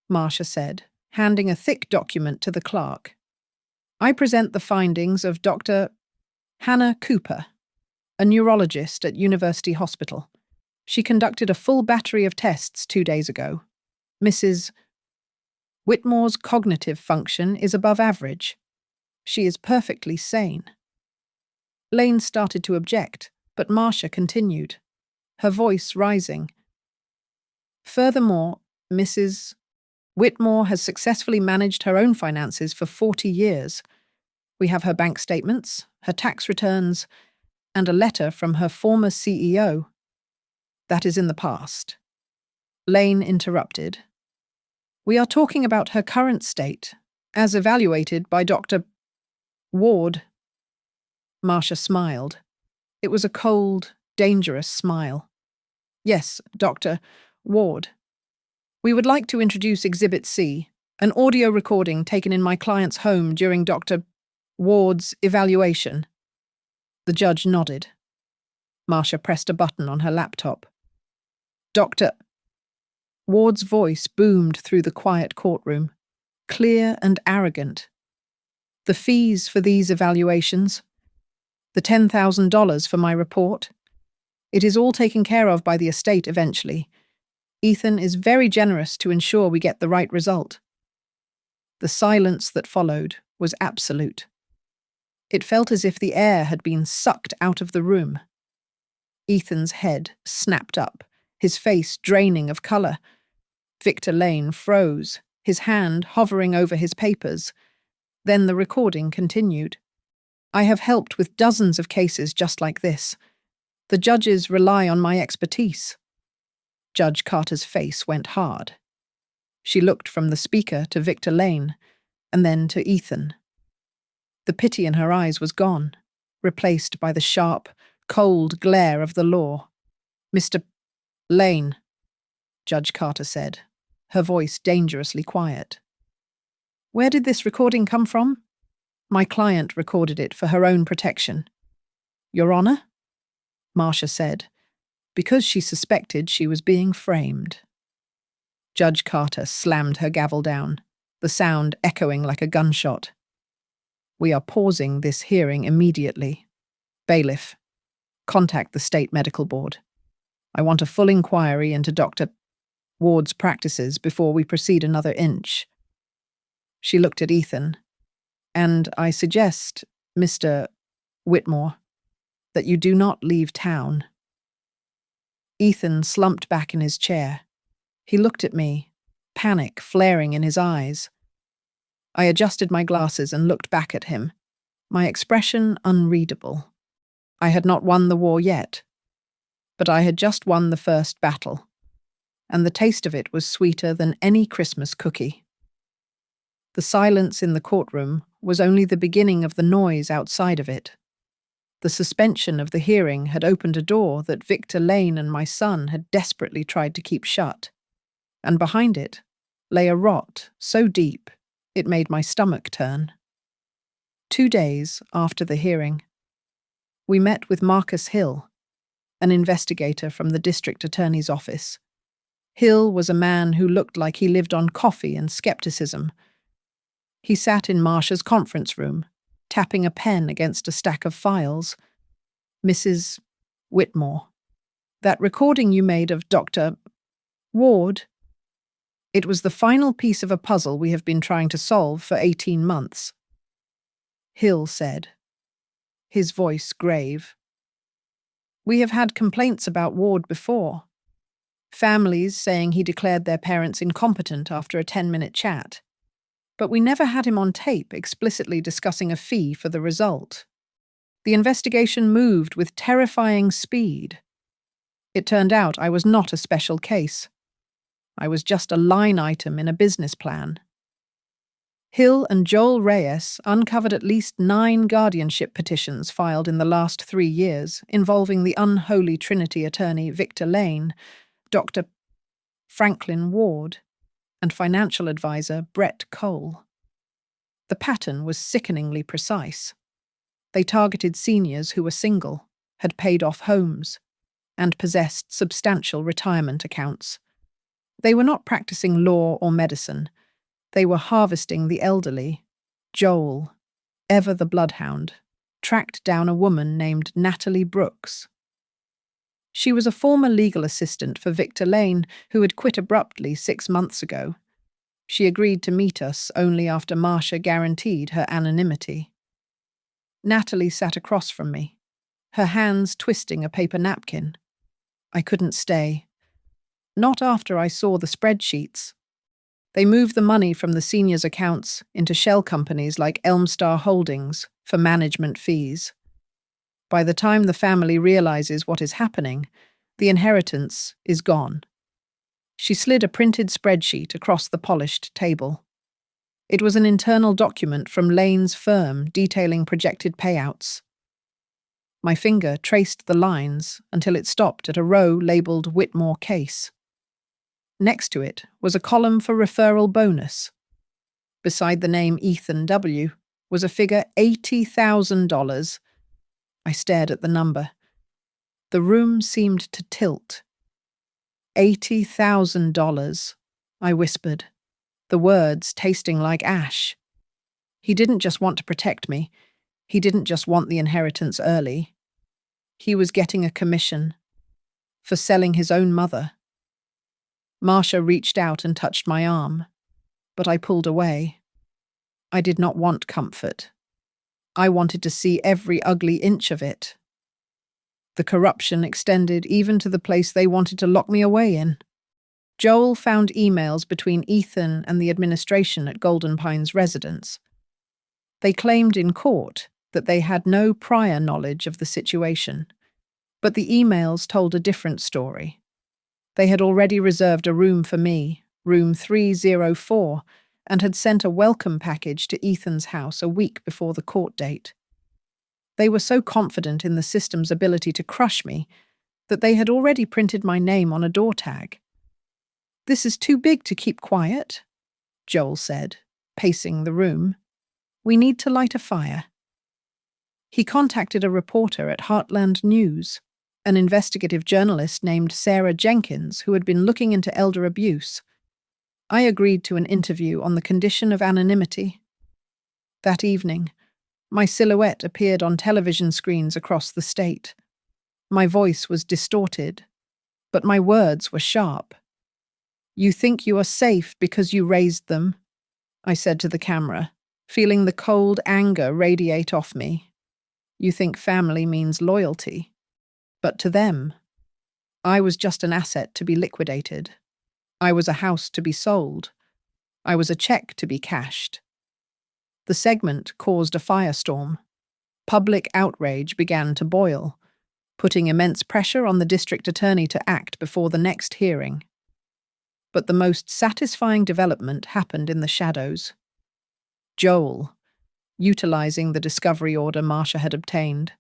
Speaker 1: Marcia said, handing a thick document to the clerk. I present the findings of Dr. Hannah Cooper, a neurologist at University Hospital. She conducted a full battery of tests 2 days ago. Mrs. Whitmore's cognitive function is above average. She is perfectly sane. Lane started to object, but Marcia continued, her voice rising. Furthermore, Mrs. Whitmore has successfully managed her own finances for 40 years. We have her bank statements, her tax returns, and a letter from her former CEO. That is in the past. Lane interrupted. We are talking about her current state, as evaluated by Dr. Ward. Marcia smiled. It was a cold, dangerous smile. Yes, Dr. Ward. We would like to introduce Exhibit C, an audio recording taken in my client's home during Dr. Ward's evaluation. The judge nodded. Marcia pressed a button on her laptop. Dr. Ward's voice boomed through the quiet courtroom, clear and arrogant. The fees for these evaluations, the $10,000 for my report, it is all taken care of by the estate eventually. Ethan is very generous to ensure we get the right result. The silence that followed was absolute. It felt as if the air had been sucked out of the room. Ethan's head snapped up, his face draining of colour. Victor Lane froze, his hand hovering over his papers. Then the recording continued. I have helped with dozens of cases just like this. The judges rely on my expertise. Judge Carter's face went hard. She looked from the speaker to Victor Lane, and then to Ethan. The pity in her eyes was gone, replaced by the sharp, cold glare of the law. Mr. Lane, Judge Carter said, her voice dangerously quiet. Where did this recording come from? My client recorded it for her own protection. Your Honor, Marcia said, because she suspected she was being framed. Judge Carter slammed her gavel down, the sound echoing like a gunshot. We are pausing this hearing immediately. Bailiff, contact the State Medical Board. I want a full inquiry into Dr. Ward's practices before we proceed another inch. She looked at Ethan. And I suggest, Mr. Whitmore, that you do not leave town. Ethan slumped back in his chair. He looked at me, panic flaring in his eyes. I adjusted my glasses and looked back at him, my expression unreadable. I had not won the war yet, but I had just won the first battle, and the taste of it was sweeter than any Christmas cookie. The silence in the courtroom was only the beginning of the noise outside of it. The suspension of the hearing had opened a door that Victor Lane and my son had desperately tried to keep shut, and behind it lay a rot so deep it made my stomach turn. 2 days after the hearing, we met with Marcus Hill, an investigator from the district attorney's office. Hill was a man who looked like he lived on coffee and skepticism. He sat in Marcia's conference room, tapping a pen against a stack of files. Mrs. Whitmore, that recording you made of Dr. Ward. It was the final piece of a puzzle we have been trying to solve for 18 months. Hill said, his voice grave. We have had complaints about Ward before. Families saying he declared their parents incompetent after a 10-minute chat. But we never had him on tape explicitly discussing a fee for the result. The investigation moved with terrifying speed. It turned out I was not a special case. I was just a line item in a business plan. Hill and Joel Reyes uncovered at least 9 guardianship petitions filed in the last 3 years involving the unholy Trinity attorney Victor Lane, Dr. Franklin Ward, and financial advisor Brett Cole. The pattern was sickeningly precise. They targeted seniors who were single, had paid off homes, and possessed substantial retirement accounts. They were not practicing law or medicine. They were harvesting the elderly. Joel, ever the bloodhound, tracked down a woman named Natalie Brooks. She was a former legal assistant for Victor Lane who had quit abruptly 6 months ago. She agreed to meet us only after Marcia guaranteed her anonymity. Natalie sat across from me, her hands twisting a paper napkin. I couldn't stay. Not after I saw the spreadsheets. They moved the money from the seniors' accounts into shell companies like Elmstar Holdings for management fees. By the time the family realizes what is happening, the inheritance is gone. She slid a printed spreadsheet across the polished table. It was an internal document from Lane's firm detailing projected payouts. My finger traced the lines until it stopped at a row labelled Whitmore Case. Next to it was a column for referral bonus. Beside the name Ethan W. was a figure $80,000. I stared at the number. The room seemed to tilt. $80,000, I whispered, the words tasting like ash. He didn't just want to protect me. He didn't just want the inheritance early. He was getting a commission for selling his own mother. Marcia reached out and touched my arm, but I pulled away. I did not want comfort. I wanted to see every ugly inch of it. The corruption extended even to the place they wanted to lock me away in. Joel found emails between Ethan and the administration at Golden Pines residence. They claimed in court that they had no prior knowledge of the situation, but the emails told a different story. They had already reserved a room for me, room 304, and had sent a welcome package to Ethan's house a week before the court date. They were so confident in the system's ability to crush me that they had already printed my name on a door tag. "This is too big to keep quiet," Joel said, pacing the room. "We need to light a fire." He contacted a reporter at Heartland News, an investigative journalist named Sarah Jenkins who had been looking into elder abuse. I agreed to an interview on the condition of anonymity. That evening, my silhouette appeared on television screens across the state. My voice was distorted, but my words were sharp. "You think you are safe because you raised them," I said to the camera, feeling the cold anger radiate off me. "You think family means loyalty. But to them, I was just an asset to be liquidated. I was a house to be sold. I was a check to be cashed." The segment caused a firestorm. Public outrage began to boil, putting immense pressure on the district attorney to act before the next hearing. But the most satisfying development happened in the shadows. Joel, utilizing the discovery order Marcia had obtained,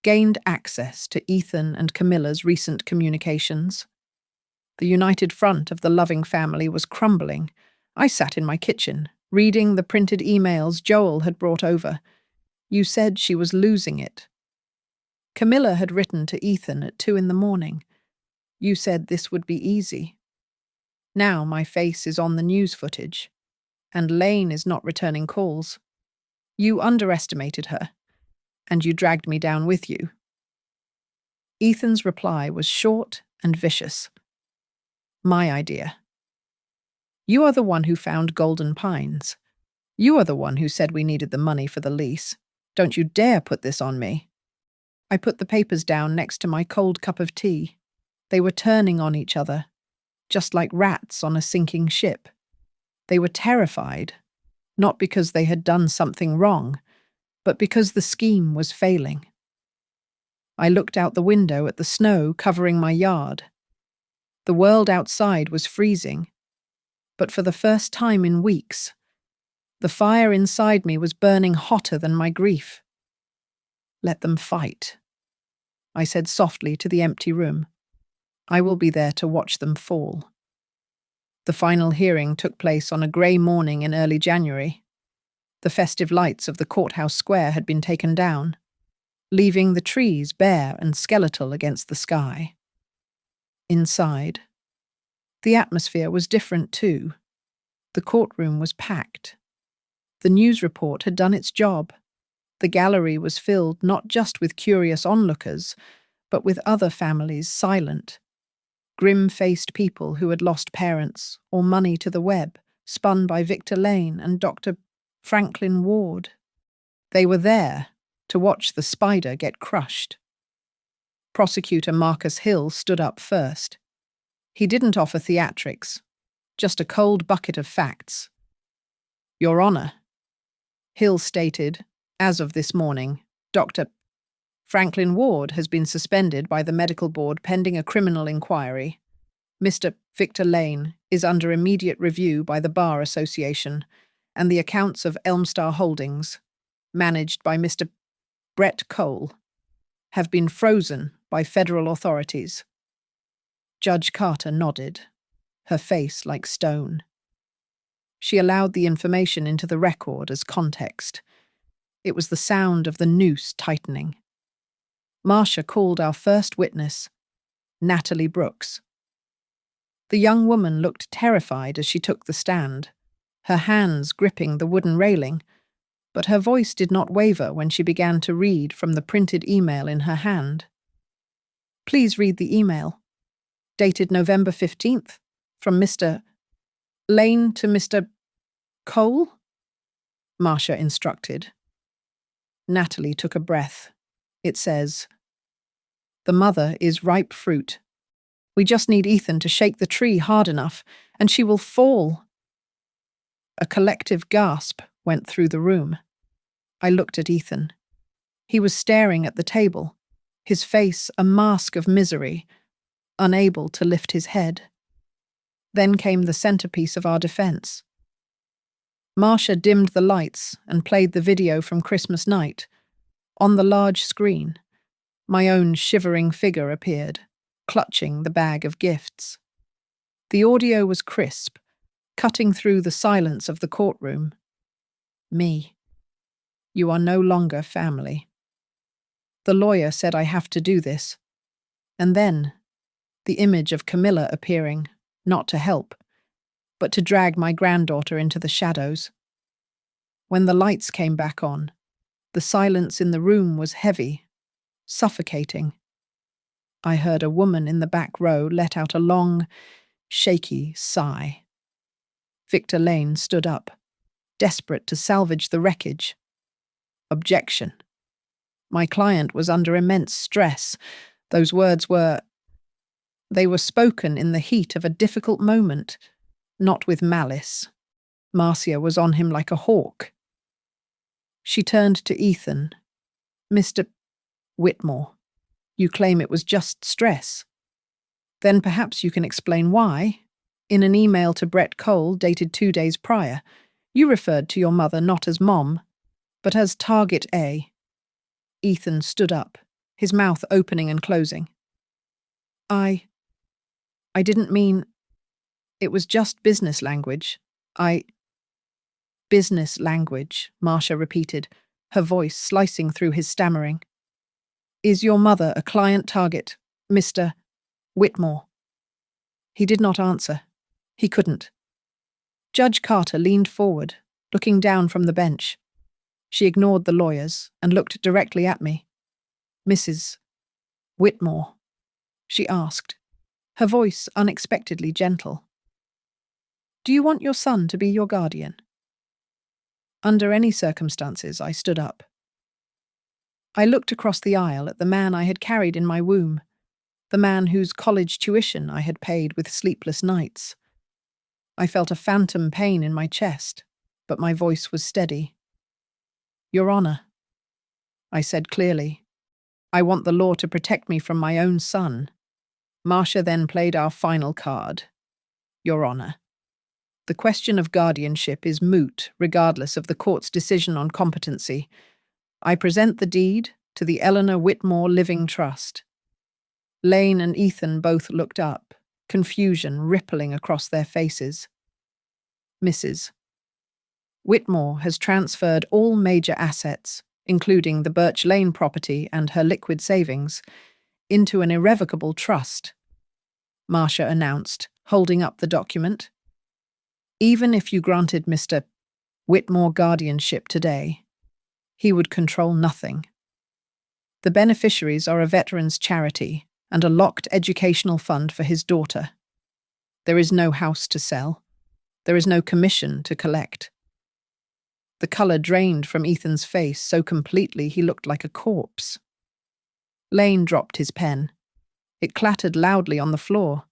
Speaker 1: gained access to Ethan and Camilla's recent communications. The united front of the loving family was crumbling. I sat in my kitchen, reading the printed emails Joel had brought over. "You said she was losing it." Camilla had written to Ethan at 2 a.m. "You said this would be easy." Now my face is on the news footage, and Lane is not returning calls. "You underestimated her, and you dragged me down with you." Ethan's reply was short and vicious. "My idea. You are the one who found Golden Pines. You are the one who said we needed the money for the lease. Don't you dare put this on me." I put the papers down next to my cold cup of tea. They were turning on each other, just like rats on a sinking ship. They were terrified, not because they had done something wrong, but because the scheme was failing. I looked out the window at the snow covering my yard. The world outside was freezing, but for the first time in weeks, the fire inside me was burning hotter than my grief. "Let them fight," I said softly to the empty room. "I will be there to watch them fall." The final hearing took place on a grey morning in early January. The festive lights of the courthouse square had been taken down, leaving the trees bare and skeletal against the sky. Inside, the atmosphere was different too. The courtroom was packed. The news report had done its job. The gallery was filled not just with curious onlookers, but with other families silent. Grim-faced people who had lost parents or money to the web, spun by Victor Lane and Dr. Franklin Ward. They were there to watch the spider get crushed. Prosecutor Marcus Hill stood up first. He didn't offer theatrics, just a cold bucket of facts. "Your Honor," Hill stated, "as of this morning, Dr. Franklin Ward has been suspended by the medical board pending a criminal inquiry. Mr. Victor Lane is under immediate review by the Bar Association, and the accounts of Elmstar Holdings, managed by Mr. Brett Cole, have been frozen by federal authorities." Judge Carter nodded, her face like stone. She allowed the information into the record as context. It was the sound of the noose tightening. Marcia called our first witness, Natalie Brooks. The young woman looked terrified as she took the stand, her hands gripping the wooden railing, but her voice did not waver when she began to read from the printed email in her hand. "Please read the email. Dated November 15th, from Mr. Lane to Mr. Cole?" Marcia instructed. Natalie took a breath. It says, "The mother is ripe fruit. We just need Ethan to shake the tree hard enough, and she will fall." A collective gasp went through the room. I looked at Ethan. He was staring at the table, his face a mask of misery, unable to lift his head. Then came the centerpiece of our defense. Marcia dimmed the lights and played the video from Christmas night. On the large screen, my own shivering figure appeared, clutching the bag of gifts. The audio was crisp, cutting through the silence of the courtroom. "Me. You are no longer family." The lawyer said I have to do this. And then, the image of Camilla appearing, not to help, but to drag my granddaughter into the shadows. When the lights came back on, the silence in the room was heavy, suffocating. I heard a woman in the back row let out a long, shaky sigh. Victor Lane stood up, desperate to salvage the wreckage. Objection. My client was under immense stress. Those words they were spoken in the heat of a difficult moment, not with malice. Marcia was on him like a hawk. She turned to Ethan. Mr. Whitmore, you claim it was just stress. Then perhaps you can explain why. In an email to Brett Cole dated 2 days prior, you referred to your mother not as Mom, but as Target A. Ethan stood up, his mouth opening and closing. I didn't mean... It was just business language. Business language, Marcia repeated, her voice slicing through his stammering. Is your mother a client target, Mr. Whitmore? He did not answer. He couldn't. Judge Carter leaned forward, looking down from the bench. She ignored the lawyers and looked directly at me. Mrs. Whitmore, she asked, her voice unexpectedly gentle. Do you want your son to be your guardian? Under any circumstances, I stood up. I looked across the aisle at the man I had carried in my womb, the man whose college tuition I had paid with sleepless nights. I felt a phantom pain in my chest, but my voice was steady. Your Honor, I said clearly, I want the law to protect me from my own son. Marcia then played our final card. Your Honor, the question of guardianship is moot regardless of the court's decision on competency. I present the deed to the Eleanor Whitmore Living Trust. Lane and Ethan both looked up, confusion rippling across their faces. Mrs. Whitmore has transferred all major assets, including the Birch Lane property and her liquid savings, into an irrevocable trust, Marcia announced, holding up the document. Even if you granted Mr. Whitmore guardianship today, he would control nothing. The beneficiaries are a veterans' charity and a locked educational fund for his daughter. There is no house to sell. There is no commission to collect. The colour drained from Ethan's face so completely he looked like a corpse. Lane dropped his pen. It clattered loudly on the floor.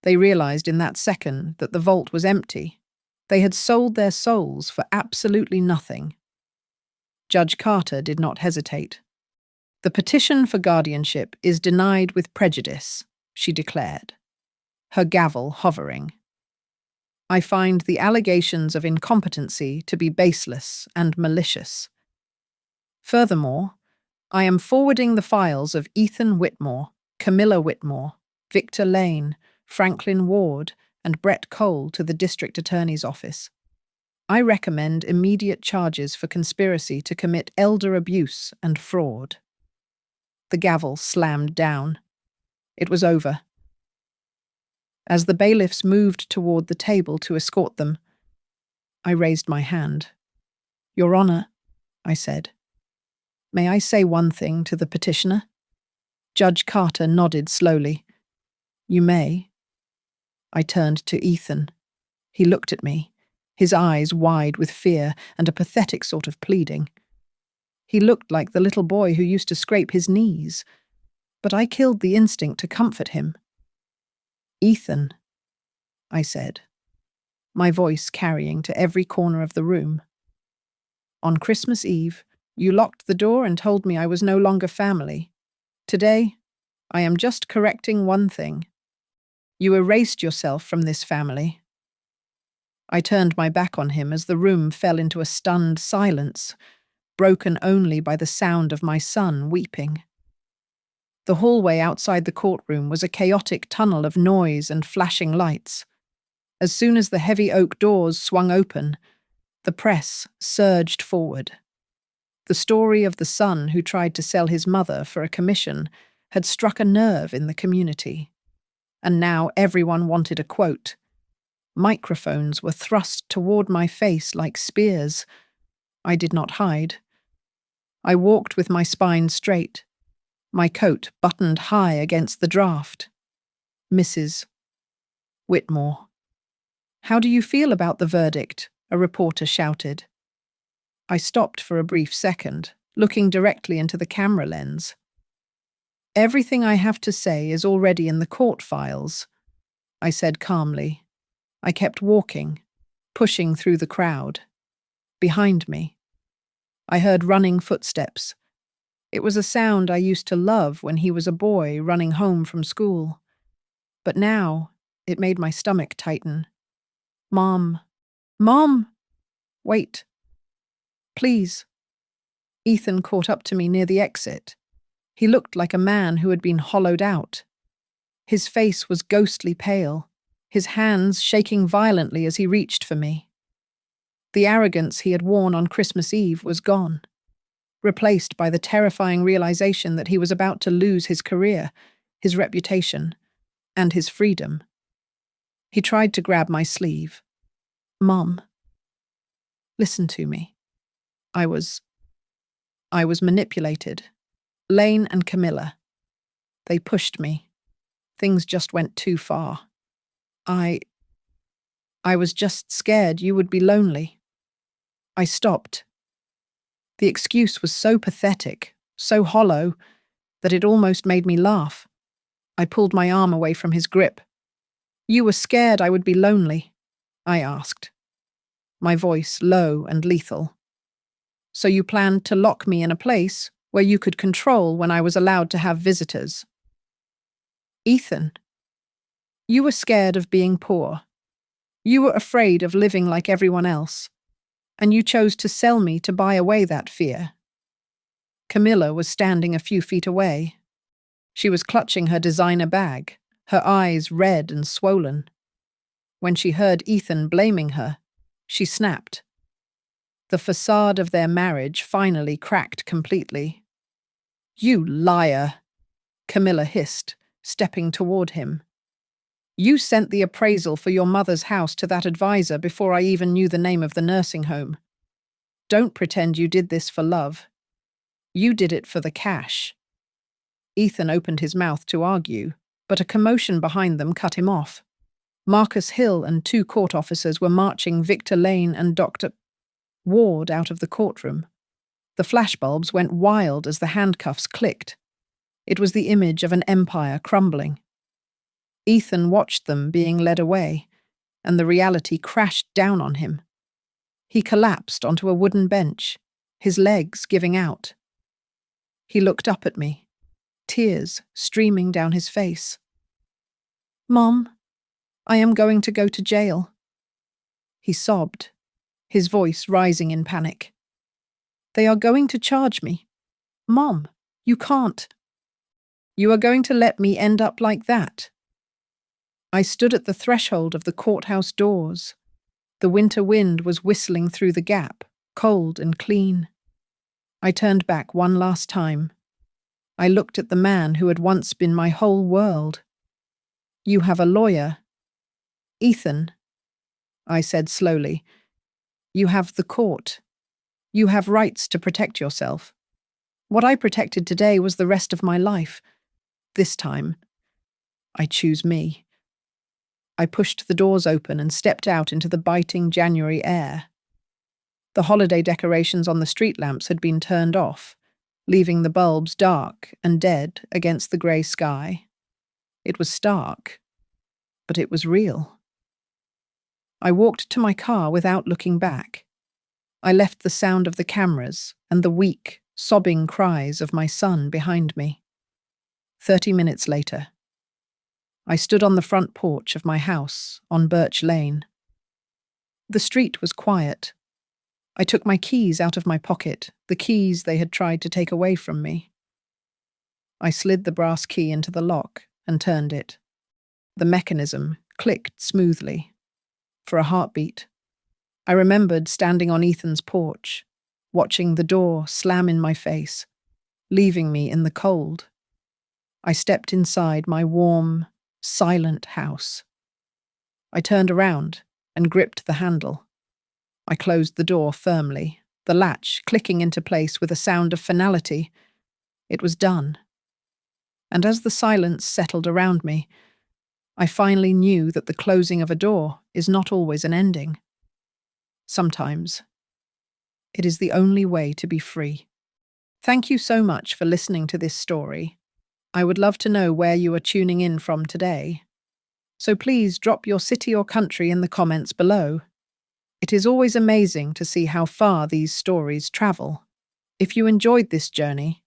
Speaker 1: They realised in that second that the vault was empty. They had sold their souls for absolutely nothing. Judge Carter did not hesitate. The petition for guardianship is denied with prejudice, she declared, her gavel hovering. I find the allegations of incompetency to be baseless and malicious. Furthermore, I am forwarding the files of Ethan Whitmore, Camilla Whitmore, Victor Lane, Franklin Ward, and Brett Cole to the District Attorney's Office. I recommend immediate charges for conspiracy to commit elder abuse and fraud. The gavel slammed down. It was over. As the bailiffs moved toward the table to escort them, I raised my hand. Your Honor, I said. May I say one thing to the petitioner? Judge Carter nodded slowly. You may. I turned to Ethan. He looked at me, his eyes wide with fear and a pathetic sort of pleading. He looked like the little boy who used to scrape his knees, but I killed the instinct to comfort him. Ethan, I said, my voice carrying to every corner of the room. On Christmas Eve, you locked the door and told me I was no longer family. Today, I am just correcting one thing. You erased yourself from this family. I turned my back on him as the room fell into a stunned silence, broken only by the sound of my son weeping. The hallway outside the courtroom was a chaotic tunnel of noise and flashing lights. As soon as the heavy oak doors swung open, the press surged forward. The story of the son who tried to sell his mother for a commission had struck a nerve in the community. And now everyone wanted a quote. Microphones were thrust toward my face like spears. I did not hide. I walked with my spine straight, my coat buttoned high against the draft. Mrs. Whitmore. "How do you feel about the verdict?" a reporter shouted. I stopped for a brief second, looking directly into the camera lens. "Everything I have to say is already in the court files," I said calmly. I kept walking, pushing through the crowd. Behind me, I heard running footsteps. It was a sound I used to love when he was a boy running home from school. But now, it made my stomach tighten. "Mom! Mom! Wait. Please." Ethan caught up to me near the exit. He looked like a man who had been hollowed out. His face was ghostly pale, his hands shaking violently as he reached for me. The arrogance he had worn on Christmas Eve was gone, replaced by the terrifying realization that he was about to lose his career, his reputation, and his freedom. He tried to grab my sleeve. "Mom, listen to me." I was manipulated. Lane and Camilla. They pushed me. Things just went too far. I was just scared you would be lonely. I stopped. The excuse was so pathetic, so hollow, that it almost made me laugh. I pulled my arm away from his grip. "You were scared I would be lonely?" I asked, my voice low and lethal. "So you planned to lock me in a place where you could control when I was allowed to have visitors?" "Ethan, you were scared of being poor. You were afraid of living like everyone else, and you chose to sell me to buy away that fear." Camilla was standing a few feet away. She was clutching her designer bag, her eyes red and swollen. When she heard Ethan blaming her, she snapped. The facade of their marriage finally cracked completely. "You liar," Camilla hissed, stepping toward him. "You sent the appraisal for your mother's house to that advisor before I even knew the name of the nursing home. Don't pretend you did this for love. You did it for the cash." Ethan opened his mouth to argue, but a commotion behind them cut him off. Marcus Hill and 2 court officers were marching Victor Lane and Dr. Ward out of the courtroom. The flashbulbs went wild as the handcuffs clicked. It was the image of an empire crumbling. Ethan watched them being led away, and the reality crashed down on him. He collapsed onto a wooden bench, his legs giving out. He looked up at me, tears streaming down his face. "Mom, I am going to go to jail." He sobbed, his voice rising in panic. "They are going to charge me. Mom, you can't. You are going to let me end up like that?" I stood at the threshold of the courthouse doors. The winter wind was whistling through the gap, cold and clean. I turned back one last time. I looked at the man who had once been my whole world. "You have a lawyer." "Ethan," I said slowly, "you have the court. You have rights to protect yourself. What I protected today was the rest of my life. This time, I choose me." I pushed the doors open and stepped out into the biting January air. The holiday decorations on the street lamps had been turned off, leaving the bulbs dark and dead against the grey sky. It was stark, but it was real. I walked to my car without looking back. I left the sound of the cameras and the weak, sobbing cries of my son behind me. 30 minutes later, I stood on the front porch of my house on Birch Lane. The street was quiet. I took my keys out of my pocket, the keys they had tried to take away from me. I slid the brass key into the lock and turned it. The mechanism clicked smoothly. For a heartbeat, I remembered standing on Ethan's porch, watching the door slam in my face, leaving me in the cold. I stepped inside my warm, silent house. I turned around and gripped the handle. I closed the door firmly, the latch clicking into place with a sound of finality. It was done. And as the silence settled around me, I finally knew that the closing of a door is not always an ending. Sometimes, it is the only way to be free. Thank you so much for listening to this story. I would love to know where you are tuning in from today. So please drop your city or country in the comments below. It is always amazing to see how far these stories travel. If you enjoyed this journey,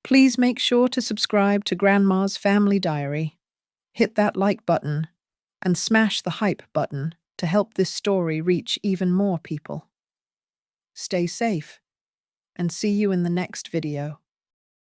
Speaker 1: please make sure to subscribe to Grandma's Family Diary, hit that like button, and smash the hype button to help this story reach even more people. Stay safe, and see you in the next video.